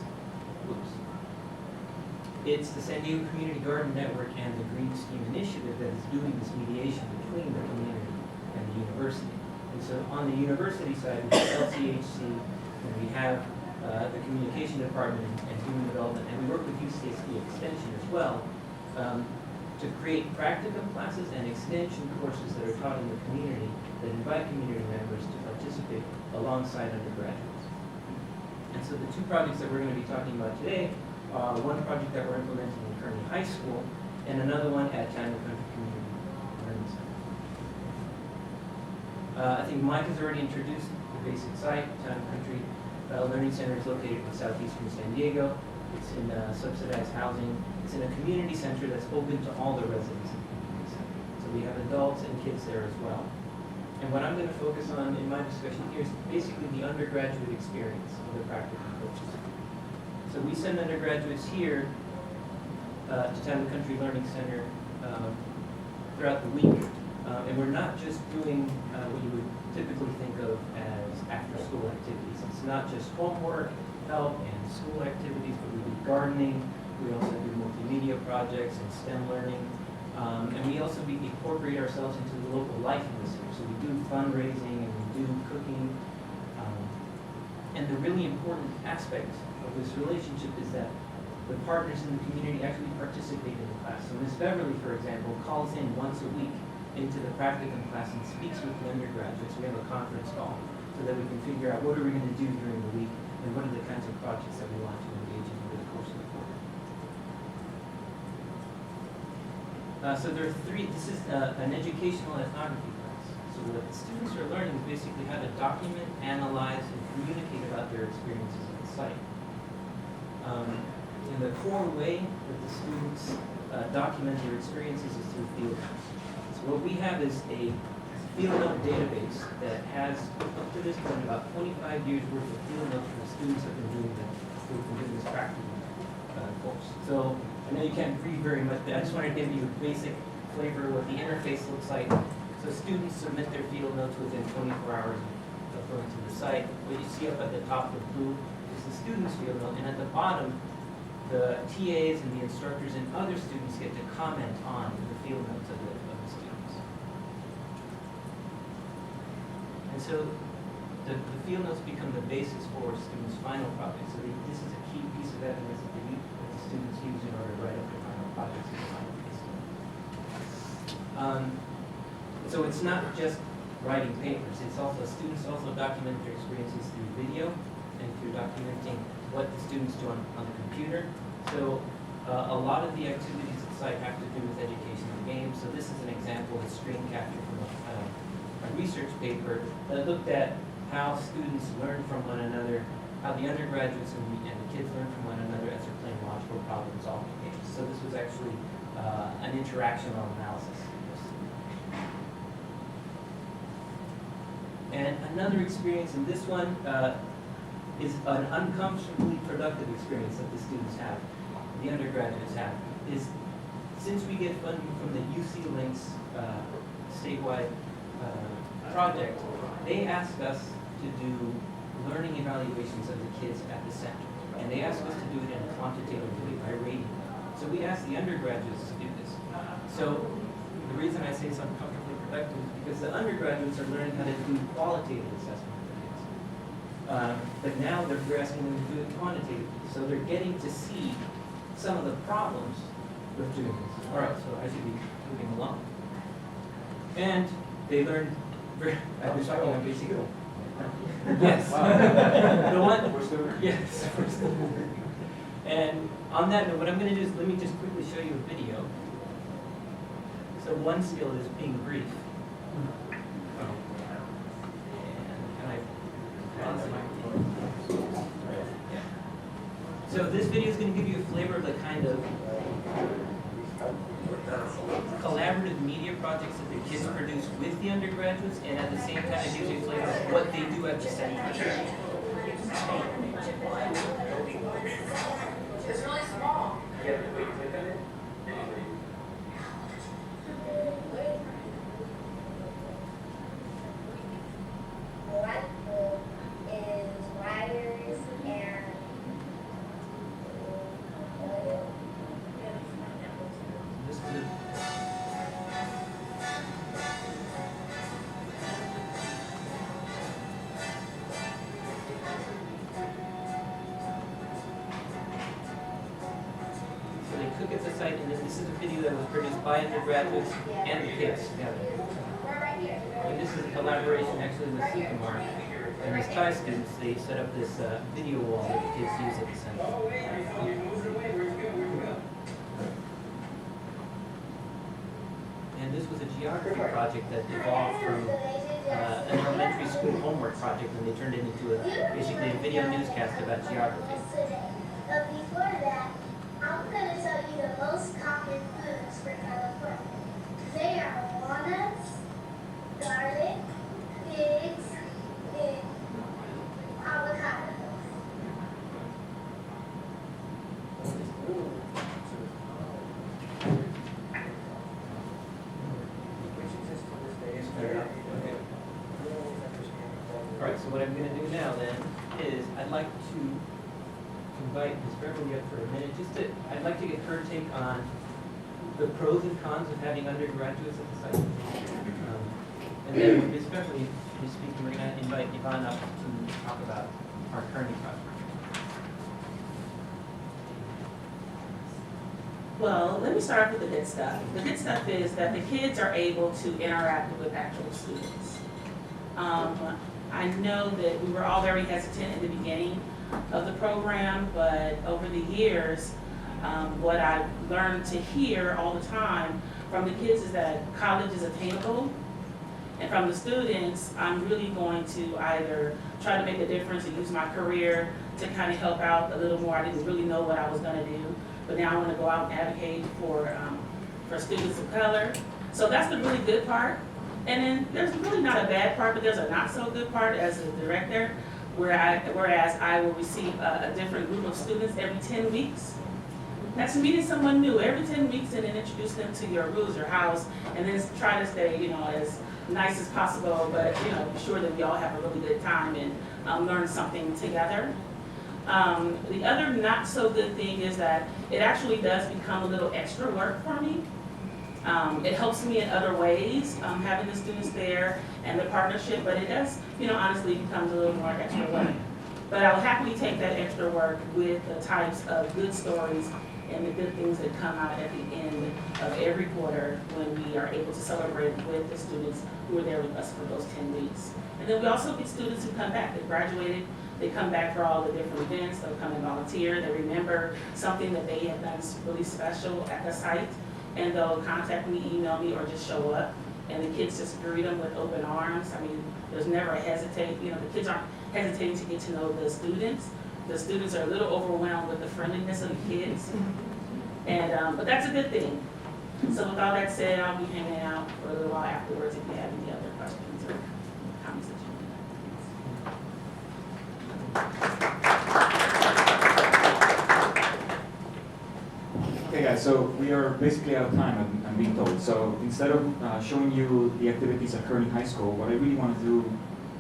it's the San Diego Community Garden Network and the Green STEAM Initiative that is doing this mediation between the community and the university. And so on the university side, we have LCHC, and we have the communication department and human development, and we work with UCSD Extension as well, to create practicum classes and extension courses that are taught in the community that invite community members to participate alongside undergraduates. And so the two projects that we're going to be talking about today are one project that we're implementing in Kearney High School and another one at Town and Country Community Learning Center. I think Mike has already introduced the basic site. Town and Country Learning Center is located in southeastern San Diego. It's in subsidized housing. It's in a community center that's open to all the residents in the community center. So we have adults and kids there as well. And what I'm going to focus on in my discussion here is basically the undergraduate experience of the practical coaches. So we send undergraduates here to Town and Country Learning Center throughout the week. And we're not just doing what you would typically think of as after-school activities. It's not just homework, help, and school activities, but we do gardening. We also do multimedia projects and STEM learning. And we also incorporate ourselves into the local life in the center. So we do fundraising and we do cooking. And the really important aspect of this relationship is that the partners in the community actually participate in the class. So Ms. Beverly, for example, calls in once a week into the practicum class and speaks with the undergraduates. We have a conference call so that we can figure out what are we going to do during the week and what are the kinds of projects that we want to engage in over the course of the quarter. So there are three. This is an educational ethnography class. So what the students are learning is basically how to document, analyze, and communicate about their experiences at the site. And the core way that the students document their experiences is through field notes. So what we have is a field note database that has, up to this point, about 25 years worth of field notes for the students who have been doing this practical course. So I know you can't read very much, but I just wanted to give you a basic flavor of what the interface looks like. So students submit their field notes within 24 hours of going to the site. What you see up at the top of blue is the student's field note, and at the bottom, the TAs and the instructors and other students get to comment on the field notes of the students. And so the field notes become the basis for students' final projects. So this is a key piece of evidence that the students use in order to write up their final projects in the final case. So it's not just writing papers. It's also, students also document their experiences through video and through documenting what the students do on the computer. So a lot of the activities at the site have to do with education and games. So this is an example of screen capture from a research paper that looked at how students learn from one another, how the undergraduates and the kids learn from one another as they're playing logical problem-solving games. So this was actually an interactional analysis. And another experience in this one is an uncomfortably productive experience that the students have, the undergraduates have, is since we get funding from the UC Links statewide project, they ask us to do learning evaluations of the kids at the center. And they ask us to do it in a quantitative way by rating. So we ask the undergraduates to do this. So the reason I say it's uncomfortably productive is because the undergraduates are learning how to do qualitative assessment of the kids. But now we're asking them to do it quantitatively, so they're getting to see some of the problems with doing this. All right, so I should be moving along. And they learned, I was talking about basic. Yes. The one, We're still- yes. We're still. And on that note, what I'm going to do is let me just quickly show you a video. So one skill is being brief. And can I pause the microphone? Yeah. So this video is going to give you a flavor of the kind of collaborative media projects that the kids produce with the undergraduates, and at the same time it gives you a flavor of what they do at the center. It's really small. Light bulb is wires and oil. This is it. So they cook at the site, and this is a video that was produced by undergraduates and the kids together. And this is a collaboration actually with Sukumar and his Thai students. They set up this video wall that the kids use at the center. And this was a geography project that evolved from an elementary school homework project, and they turned it into basically a video newscast about geography. But before that, I'm going to tell you the most common foods for California. They are walnuts, garlic, figs, and avocados. All right, so what I'm going to do now then is I'd like to invite Ms. Beverly up for a minute. I'd like to get her take on the pros and cons of having undergraduates at the site. And then when Ms. Beverly is speaking, we're going to invite Yvonne up to talk about our Kearney project. Well, let me start with the good stuff. The good stuff is that the kids are able to interact with actual students. I know that we were all very hesitant in the beginning of the program, but over the years, what I've learned to hear all the time from the kids is that college is attainable. And from the students, I'm really going to either try to make a difference and use my career to kind of help out a little more. I didn't really know what I was going to do, but now I want to go out and advocate for students of color. So that's the really good part. And then there's really not a bad part, but there's a not so good part as a director, whereas I will receive a different group of students every 10 weeks. That's meeting someone new every 10 weeks and then introduce them to your rules, your house, and then try to stay, as nice as possible, but, be sure that we all have a really good time and learn something together. The other not so good thing is that it actually does become a little extra work for me. It helps me in other ways, having the students there and the partnership, but it does, honestly becomes a little more extra work. But I'll happily take that extra work with the types of good stories and the good things that come out at the end of every quarter when we are able to celebrate with the students who are there with us for those 10 weeks. And then we also get students who come back. They graduated, they come back for all the different events, they'll come and volunteer, they remember something that they have done really special at the site, and they'll contact me, email me, or just show up. And the kids just greet them with open arms. I mean, there's never a hesitate, the kids aren't hesitating to get to know the students. The students are a little overwhelmed with the friendliness of the kids. And, but that's a good thing. So with all that said, I'll be hanging out for a little while afterwards if you have any other questions or comments that you Okay guys, so we are basically out of time, I'm being told. So instead of showing you the activities at Kearney High School, what I really want to do,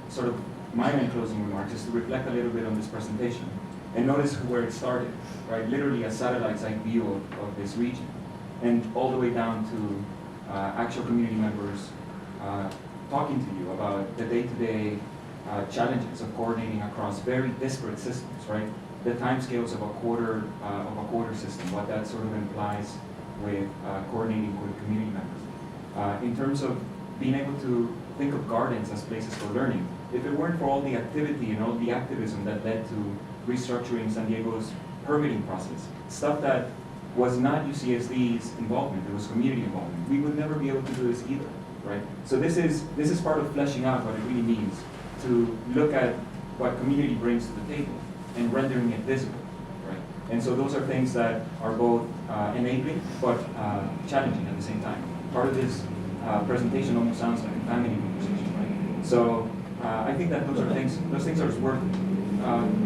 sort of my main closing remarks, is to reflect a little bit on this presentation. And notice where it started, right? Literally a satellite-side view of this region. And all the way down to actual community members talking to you about the day-to-day challenges of coordinating across very disparate systems, right? The timescales of a quarter system, what that sort of implies with coordinating with community members. In terms of being able to think of gardens as places for learning, if it weren't for all the activity and all the activism that led to restructuring San Diego's permitting process, stuff that was not UCSD's involvement, it was community involvement, we would never be able to do this either, right? So this is part of fleshing out what it really means to look at what community brings to the table and rendering it visible, right? And so those are things that are both enabling but challenging at the same time. Part of this presentation almost sounds like a family conversation, right? So I think that those things are worth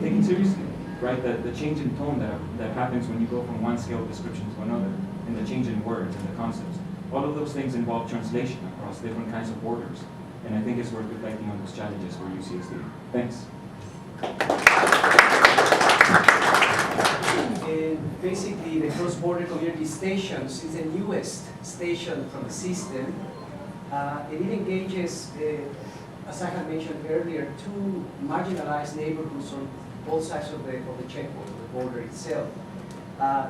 taking seriously, right? The change in tone that happens when you go from one scale description to another, and the change in words and the concepts. All of those things involve translation across different kinds of borders, and I think it's worth reflecting on those challenges for UCSD. Thanks. Basically, the cross-border community stations is the newest station from the system. It engages, as I had mentioned earlier, two marginalized neighborhoods on both sides of the checkpoint, the border itself.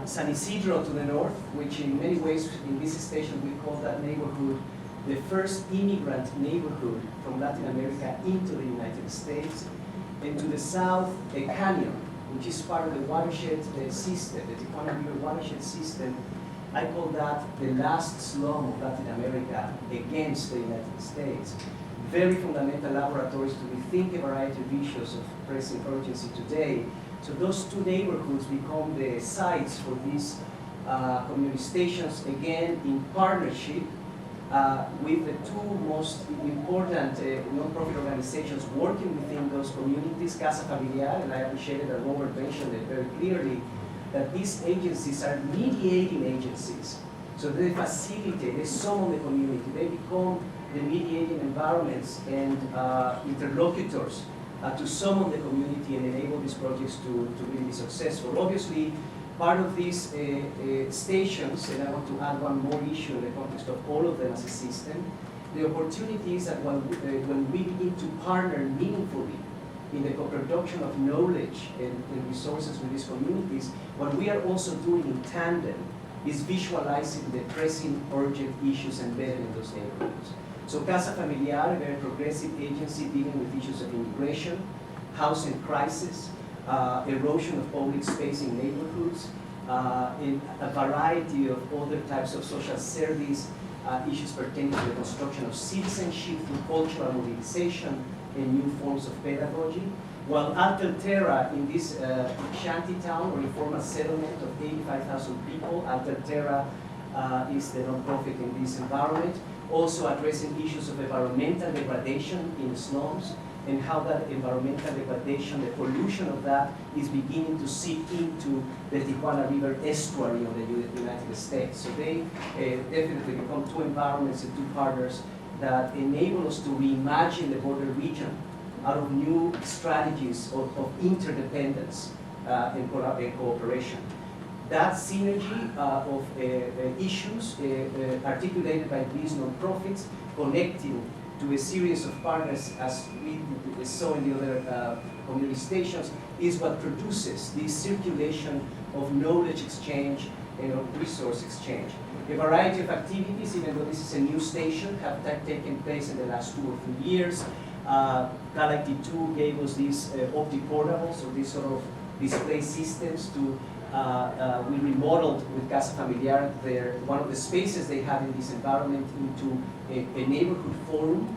San Isidro to the north, which in many ways in this station we call that neighborhood the first immigrant neighborhood from Latin America into the United States. And to the south, a canyon, which is part of the watershed system, the Tijuana River watershed system. I call that the last slum of Latin America against the United States. Very fundamental laboratories to rethink a variety of issues of pressing urgency today. So those two neighborhoods become the sites for these community stations, again in partnership with the two most important non-profit organizations working within those communities, Casa Familiar, and I appreciated that Robert mentioned it very clearly, that these agencies are mediating agencies. So they facilitate, they summon the community, they become the mediating environments and interlocutors to summon the community and enable these projects to really be successful. Obviously, part of these stations, and I want to add one more issue in the context of all of them as a system, the opportunity is that when we begin to partner meaningfully in the co-production of knowledge and resources with these communities, what we are also doing in tandem is visualizing the pressing urgent issues embedded in those neighborhoods. So Casa Familiar, a very progressive agency dealing with issues of immigration, housing crisis, erosion of public space in neighborhoods, in a variety of other types of social service issues pertaining to the construction of citizenship through cultural mobilization and new forms of pedagogy. While Alter Terra in this shanty town or informal settlement of 85,000 people, Alter Terra is the nonprofit in this environment, also addressing issues of environmental degradation in slums and how that environmental degradation, the pollution of that is beginning to seep into the Tijuana River estuary of the United States. So they definitely become two environments and two partners that enable us to reimagine the border region out of new strategies of interdependence and cooperation. That synergy of issues articulated by these nonprofits, connecting to a series of partners, as we saw in the other community stations, is what produces this circulation of knowledge exchange and of resource exchange. A variety of activities, even though this is a new station, have taken place in the last 2 or 3 years. Galaxy 2 gave us these optic portables, or these sort of display systems to we remodeled with Casa Familiar one of the spaces they have in this environment into a neighborhood forum,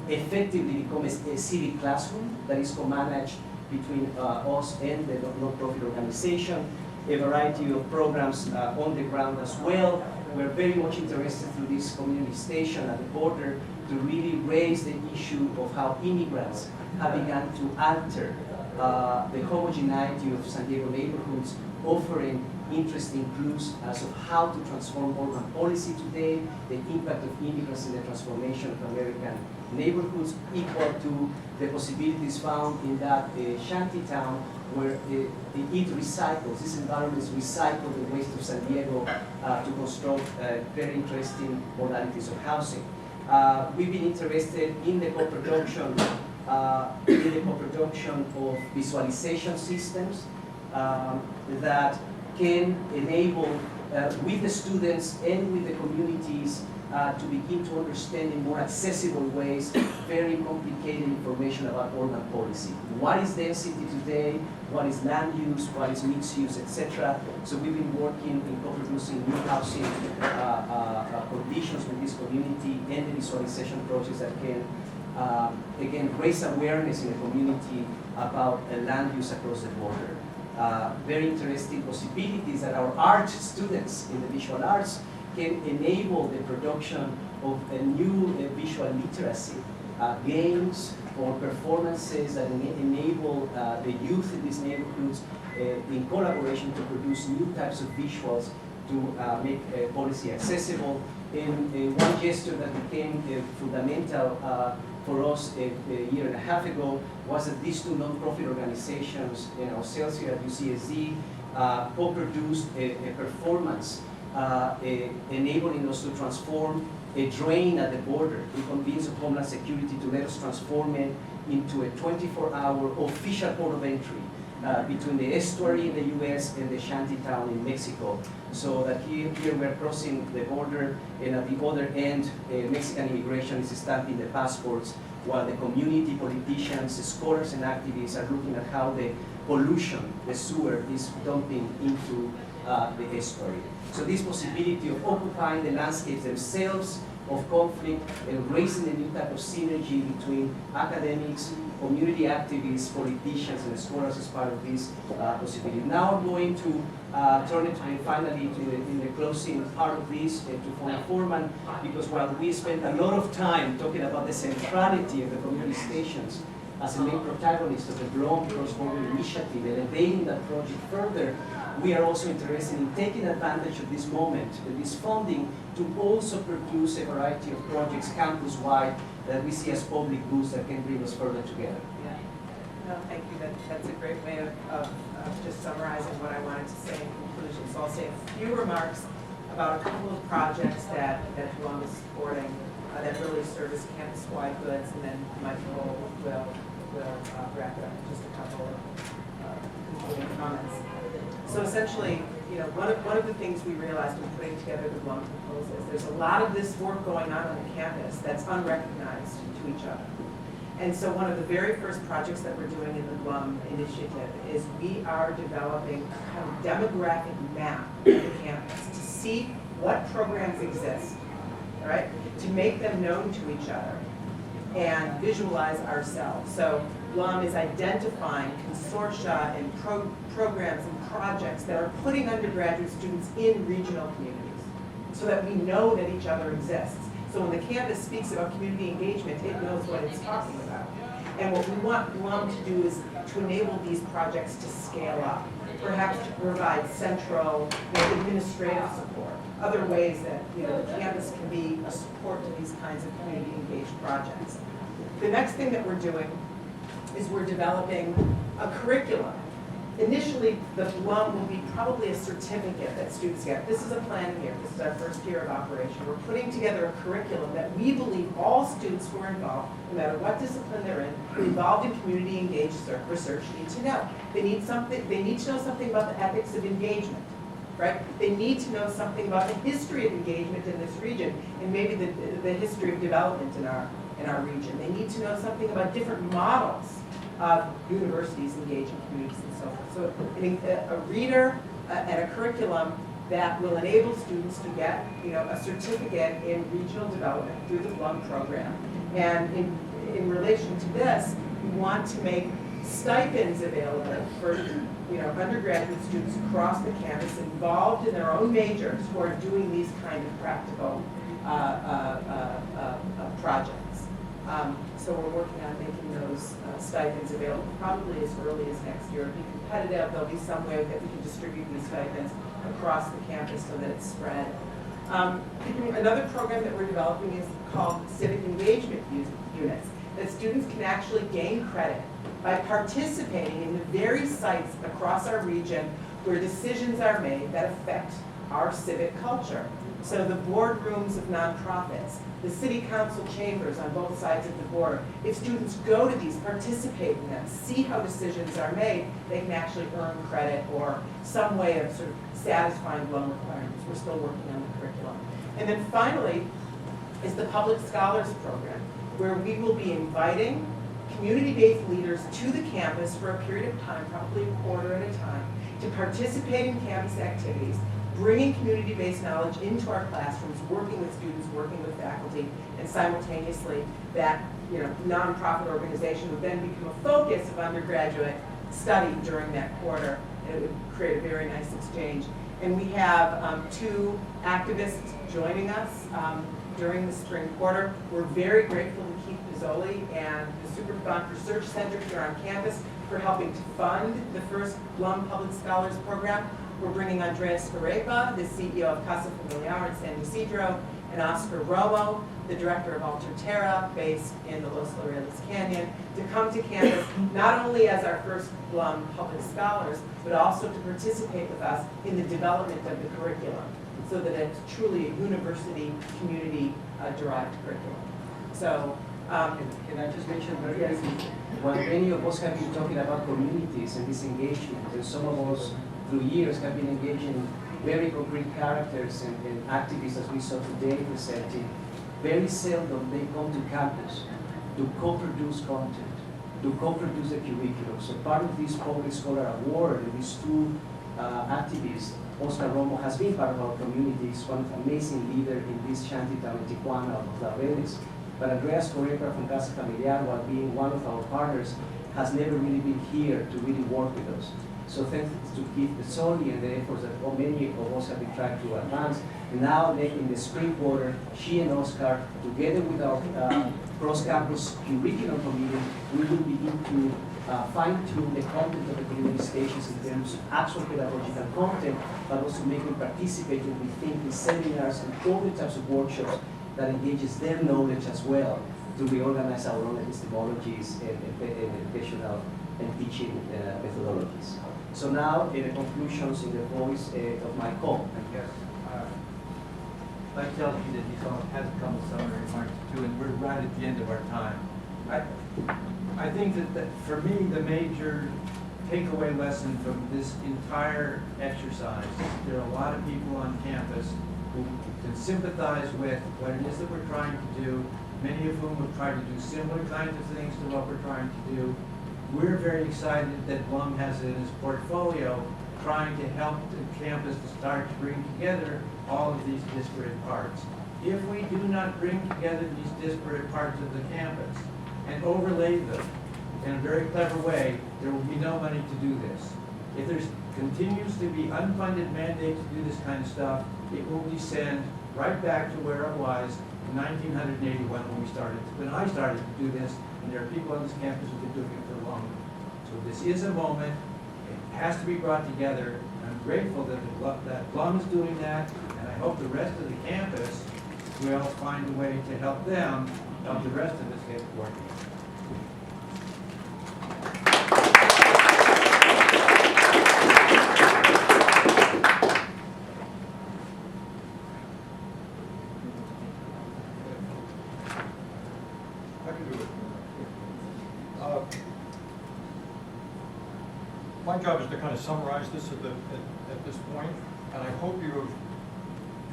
effectively become a civic classroom that is co-managed between us and the non-profit organization. A variety of programs on the ground as well. We're very much interested through this community station at the border to really raise the issue of how immigrants have begun to alter the homogeneity of San Diego neighborhoods, offering interesting clues as of how to transform urban policy today, the impact of immigrants in the transformation of American neighborhoods, equal to the possibilities found in that shanty town where it recycles, these environments recycle the waste of San Diego to construct very interesting modalities of housing. We've been interested in the co-production the co-production of visualization systems that can enable with the students and with the communities to begin to understand in more accessible ways very complicated information about urban policy. What is density today? What is land use? What is mixed use, etc. So we've been working in co-producing new housing conditions with this community and the visualization projects that can again raise awareness in the community about land use across the border. Very interesting possibilities that our art students in the visual arts can enable the production of a new visual literacy, games or performances that enable the youth in these neighborhoods in collaboration to produce new types of visuals to make policy accessible. And one gesture that became fundamental for us a year and a half ago was that these two nonprofit organizations in ourselves here at UCSD co-produced a performance enabling us to transform a drain at the border, the convenience of Homeland Security to let us transform it into a 24-hour official port of entry between the estuary in the US and the shantytown in Mexico. So that here we're crossing the border, and at the other end, Mexican immigration is stamping the passports, while the community, politicians, scholars, and activists are looking at how the pollution, the sewer, is dumping into the estuary. So this possibility of occupying the landscapes themselves of conflict and raising a new type of synergy between academics, community activists, politicians, and scholars is part of this possibility. Now I'm going to turn it finally in the closing part of this to Fonna Forman, because while we spent a lot of time talking about the centrality of the community stations as a main protagonist of the Blum cross-border initiative and elevating that project further, we are also interested in taking advantage of this moment, this funding, to also produce a variety of projects campus-wide that we see as public goods that can bring us further together. Yeah. No, thank you. That's a great way of just summarizing what I wanted to say in conclusion. So I'll say a few remarks about a couple of projects that Blum is supporting that really serve as campus-wide goods, and then Michael will wrap it up with just a couple of concluding comments. So essentially, you know, one of the things we realized when putting together the Blum proposal is there's a lot of this work going on the campus that's unrecognized to each other. And so one of the very first projects that we're doing in the Blum initiative is we are developing a kind of demographic map of the campus to see what programs exist, all right, to make them known to each other and visualize ourselves. So Blum is identifying consortia and programs and projects that are putting undergraduate students in regional communities so that we know that each other exists. So when the campus speaks about community engagement, it knows what it's talking about. And what we want Blum to do is to enable these projects to scale up, perhaps to provide central administrative support, other ways that the campus can be a support to these kinds of community engaged projects. The next thing that we're doing is we're developing a curriculum. Initially, the Blum will be probably a certificate that students get. This is a plan here. This is our first year of operation. We're putting together a curriculum that we believe all students who are involved, no matter what discipline they're in, involved in community engaged research need to know. They need to know something about the ethics of engagement, right? They need to know something about the history of engagement in this region and maybe the history of development in our region. They need to know something about different models of universities engaging communities and so forth. So a reader and a curriculum that will enable students to get a certificate in regional development through the Blum program. And in relation to this, we want to make stipends available for undergraduate students across the campus involved in their own majors who are doing these kind of practical projects. So we're working on making those stipends available probably as early as next year. It'll be competitive. There'll be some way that we can distribute these stipends across the campus so that it's spread. Another program that we're developing is called Civic Engagement Units, that students can actually gain credit by participating in the very sites across our region where decisions are made that affect our civic culture. So the boardrooms of nonprofits, the city council chambers on both sides of the border, if students go to these, participate in them, see how decisions are made, they can actually earn credit or some way of sort of satisfying Blum requirements. We're still working on the curriculum. And then finally is the Public Scholars Program, where we will be inviting community-based leaders to the campus for a period of time, probably a quarter at a time, to participate in campus activities, bringing community-based knowledge into our classrooms, working with students, working with faculty, and simultaneously that nonprofit organization would then become a focus of undergraduate study during that quarter, and it would create a very nice exchange. And we have 2 activists joining us during the spring quarter. We're very grateful to Keith Pizzoli and the Superfund Research Center here on campus for helping to fund the first Blum Public Scholars Program. We're bringing Andreas Scarepa, the CEO of Casa Familiar in San Ysidro, and Oscar Romo, the director of Alter Terra, based in the Los Laureles Canyon, to come to campus not only as our first Blum Public Scholars, but also to participate with us in the development of the curriculum, so that it's truly a university community derived curriculum. So, can I just mention very briefly, while many of us have been talking about communities and this engagement, and some of us through years have been engaging in very concrete characters and activists as we saw today presenting, very seldom they come to campus to co-produce content, to co-produce the curriculum. So part of this Public Scholar Award and these 2 activists, Oscar Romo has been part of our community. He's one amazing leader in this shantytown in Tijuana of Laureles. But Andreas Scarepa from Casa Familiar, while being one of our partners, has never really been here to really work with us. So thanks to Keith Pizzoli and the efforts that many of us have been trying to advance. And now in the spring quarter, she and Oscar, together with our cross-campus curriculum committee, we will begin to fine-tune the content of the community stations in terms of actual pedagogical content, but also make them participate in rethinking seminars and all the types of workshops that engages their knowledge as well to reorganize our own epistemologies and educational and teaching methodologies. So now, in the conclusions in the voice of my co. Yes. Like telling you that he's all has a couple summary remarks too, and we're right at the end of our time. I think that for me, the major takeaway lesson from this entire exercise is there are a lot of people on campus who can sympathize with what it is that we're trying to do, many of whom have tried to do similar kinds of things to what we're trying to do. We're very excited that Blum has it in his portfolio, trying to help the campus to start to bring together all of these disparate parts. If we do not bring together these disparate parts of the campus and overlay them in a very clever way, there will be no money to do this. If there continues to be unfunded mandate to do this kind of stuff, it will descend right back to where it was in 1981 when I started to do this, and there are people on this campus who have been doing it for longer. So this is a moment, it has to be brought together. I'm grateful that Blum is doing that, and I hope the rest of the campus will find a way to help them, help the rest of us get working. I can do it. My job is to kind of summarize this at this point, and I hope you have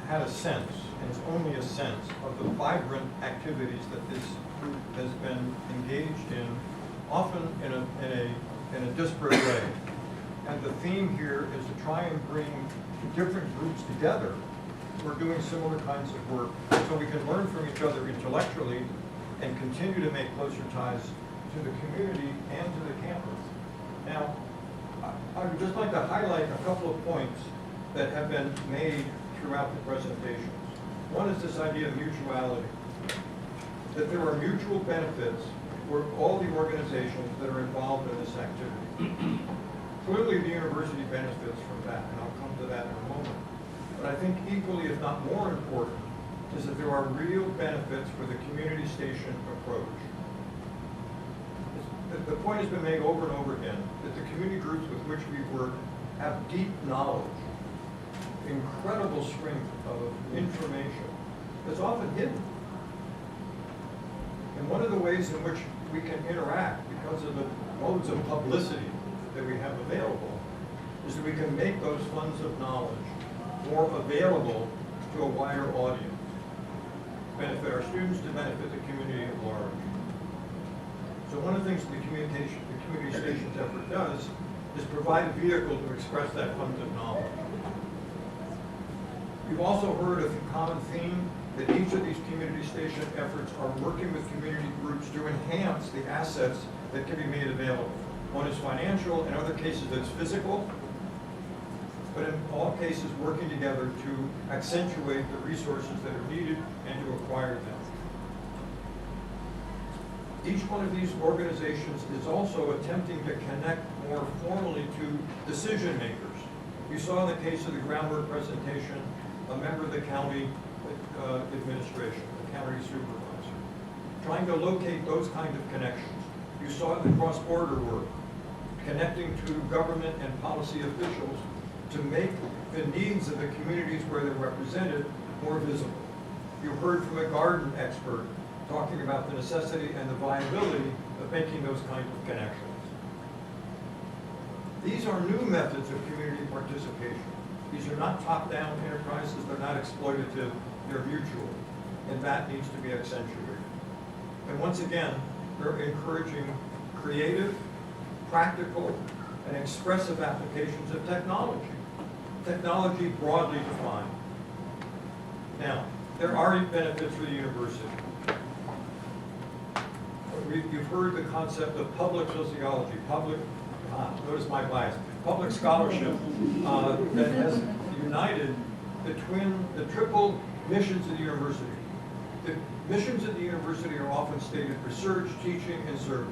had a sense, and it's only a sense, of the vibrant activities that this group has been engaged in, often in a disparate way. And the theme here is to try and bring different groups together who are doing similar kinds of work, so we can learn from each other intellectually and continue to make closer ties to the community and to the campus. Now, I would just like to highlight a couple of points that have been made throughout the presentations. One is this idea of mutuality, that there are mutual benefits for all the organizations that are involved in this activity. Clearly, the university benefits from that, and I'll come to that in a moment. But I think equally, if not more important, is that there are real benefits for the community station approach. The point has been made over and over again that the community groups with which we work have deep knowledge incredible strength of information that's often hidden. And one of the ways in which we can interact because of the modes of publicity that we have available is that we can make those funds of knowledge more available to a wider audience, benefit our students, to benefit the community at large. So one of the things the community stations effort does is provide a vehicle to express that fund of knowledge. You've also heard of the common theme that each of these community station efforts are working with community groups to enhance the assets that can be made available. One is financial, in other cases it's physical, but in all cases working together to accentuate the resources that are needed and to acquire them. Each one of these organizations is also attempting to connect more formally to decision makers. You saw in the case of the groundwork presentation, a member of the county administration, the county supervisor, trying to locate those kind of connections. You saw it in the cross-border work, connecting to government and policy officials to make the needs of the communities where they're represented more visible. You heard from a garden expert talking about the necessity and the viability of making those kinds of connections. These are new methods of community participation. These are not top-down enterprises, they're not exploitative, they're mutual, and that needs to be accentuated. And once again, they're encouraging creative, practical, and expressive applications of technology. Technology broadly defined. Now, there are benefits for the university. You've heard the concept of public sociology, notice my bias, public scholarship that has united the triple missions of the university. The missions of the university are often stated research, teaching, and service.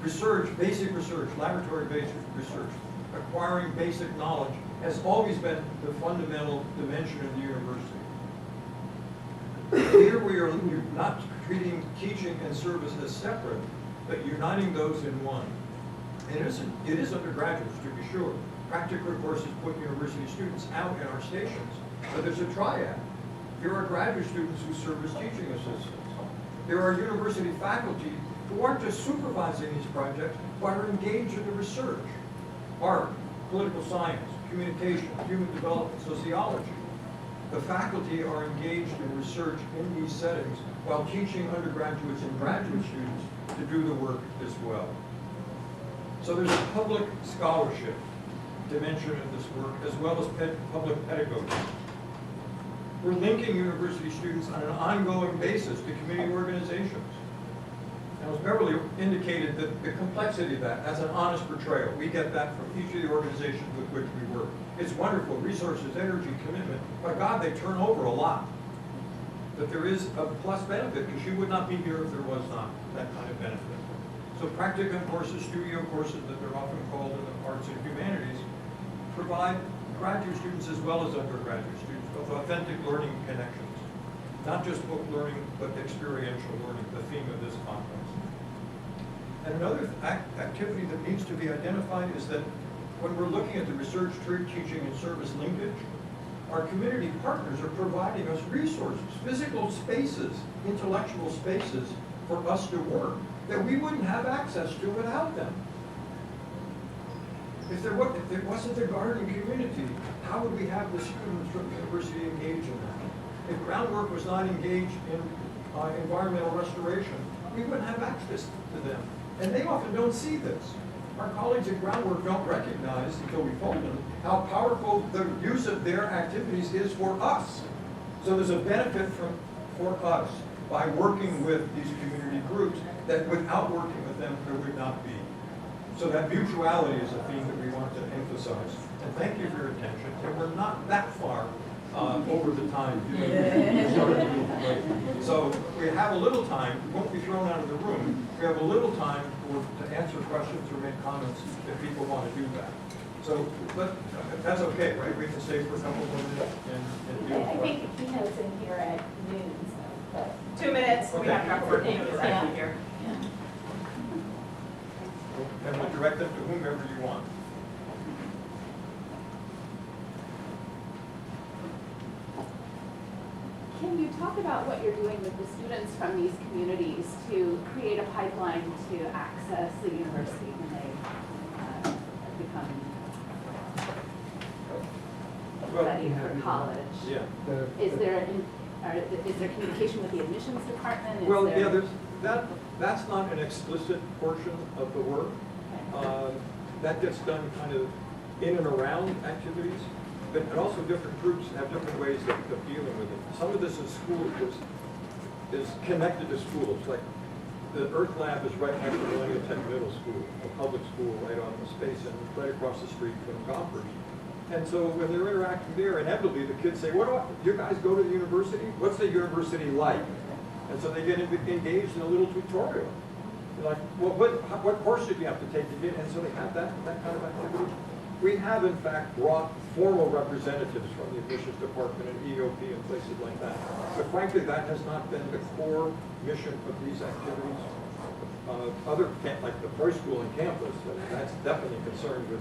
Research, basic research, laboratory-based research, acquiring basic knowledge has always been the fundamental dimension of the university. Here we are not treating teaching and service as separate, but uniting those in one. And it is undergraduates, to be sure. Practical courses put university students out in our stations, but there's a triad. There are graduate students who serve as teaching assistants. There are university faculty who aren't just supervising these projects, but are engaged in the research. Art, political science, communication, human development, sociology. The faculty are engaged in research in these settings while teaching undergraduates and graduate students to do the work as well. So there's a public scholarship dimension of this work as well as public pedagogy. We're linking university students on an ongoing basis to community organizations. And as Beverly indicated, the complexity of that's an honest portrayal. We get that from each of the organizations with which we work. It's wonderful, resources, energy, commitment. By God, they turn over a lot. But there is a plus benefit, because you would not be here if there was not that kind of benefit. So practicum courses, studio courses that they're often called in the arts and humanities, provide graduate students as well as undergraduate students with authentic learning connections. Not just book learning, but experiential learning, the theme of this conference. And another activity that needs to be identified is that when we're looking at the research, teaching, and service linkage, our community partners are providing us resources, physical spaces, intellectual spaces for us to work that we wouldn't have access to without them. If there wasn't the gardening community, how would we have the students from the university engaged in that? If groundwork was not engaged in environmental restoration, we wouldn't have access to them. And they often don't see this. Our colleagues at groundwork don't recognize, until we told them, how powerful the use of their activities is for us. So there's a benefit for us by working with these community groups that without working with them, there would not be. So that mutuality is a theme that we want to emphasize. And thank you for your attention. And we're not that far over the time. So we have a little time. We won't be thrown out of the room. We have a little time to answer questions or make comments if people want to do that. So that's okay, right? We can stay for a couple more minutes and do I think the keynote's in here at noon, so, but. 2 minutes, we have a couple more things Yeah. here. and we'll direct them to whomever you want. Can you talk about what you're doing with the students from these communities to create a pipeline to access the university when they become ready for college? Yeah. Is there communication with the admissions department? Is Well, there- yeah, that's not an explicit portion of the work. That gets done kind of in and around activities, but and also different groups have different ways of dealing with it. Some of this is is connected to schools, like the Earth Lab is right next to Millennium Tech Middle School, a public school right on the space and right across the street from Gompers. And so when they're interacting there, inevitably the kids say, "What do you guys go to the university? What's the university like?" And so they get engaged in a little tutorial. They're like, "Well, what course did you have to take to get?" And so they have that kind of activity. We have, in fact, brought formal representatives from the admissions department and EOP and places like that. But frankly, that has not been the core mission of these activities. Like the first school and campus, that's definitely concerned with,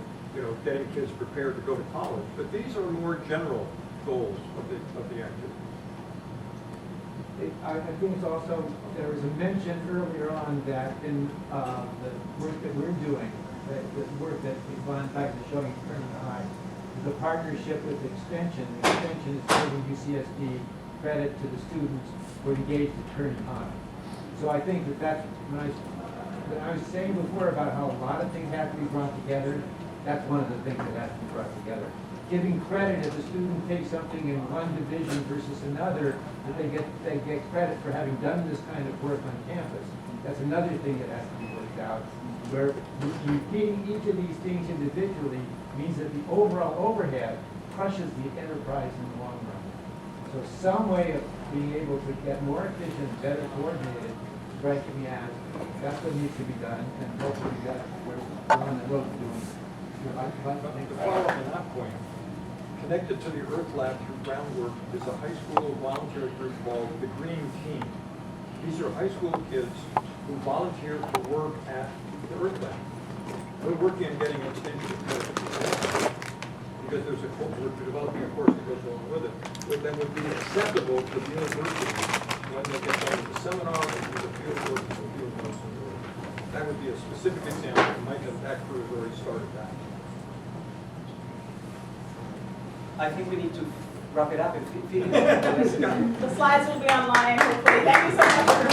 getting kids prepared to go to college. But these are more general goals of the activity. I think it's also, there was a mention earlier on that in the work that we're doing, the work that Yvonne Tyson is showing in Turning High, is a partnership with Extension. Extension is giving UCSD credit to the students who are engaged at Turning High. So I think that's, when I was saying before about how a lot of things have to be brought together, that's one of the things that has to be brought together. Giving credit if a student takes something in one division versus another, that they get credit for having done this kind of work on campus. That's another thing that has to be worked out, where repeating each of these things individually means that the overall overhead crushes the enterprise in the long run. So some way of being able to get more efficient, better coordinated, strike me as, that's what needs to be done, and hopefully we're on the road to doing it. To follow up on that point, connected to the Earth Lab through groundwork is a high school volunteer group called the Green Team. These are high school kids who volunteer to work at the Earth Lab. We're working on getting extension accredited because we're developing a course that goes along with it, that would be acceptable to the university when they get done with the seminar and do the field work and the field notes. That would be a specific example. Mike and that crew has already started that. I think we need to wrap it up. The slides will be online, hopefully. Thank you so much for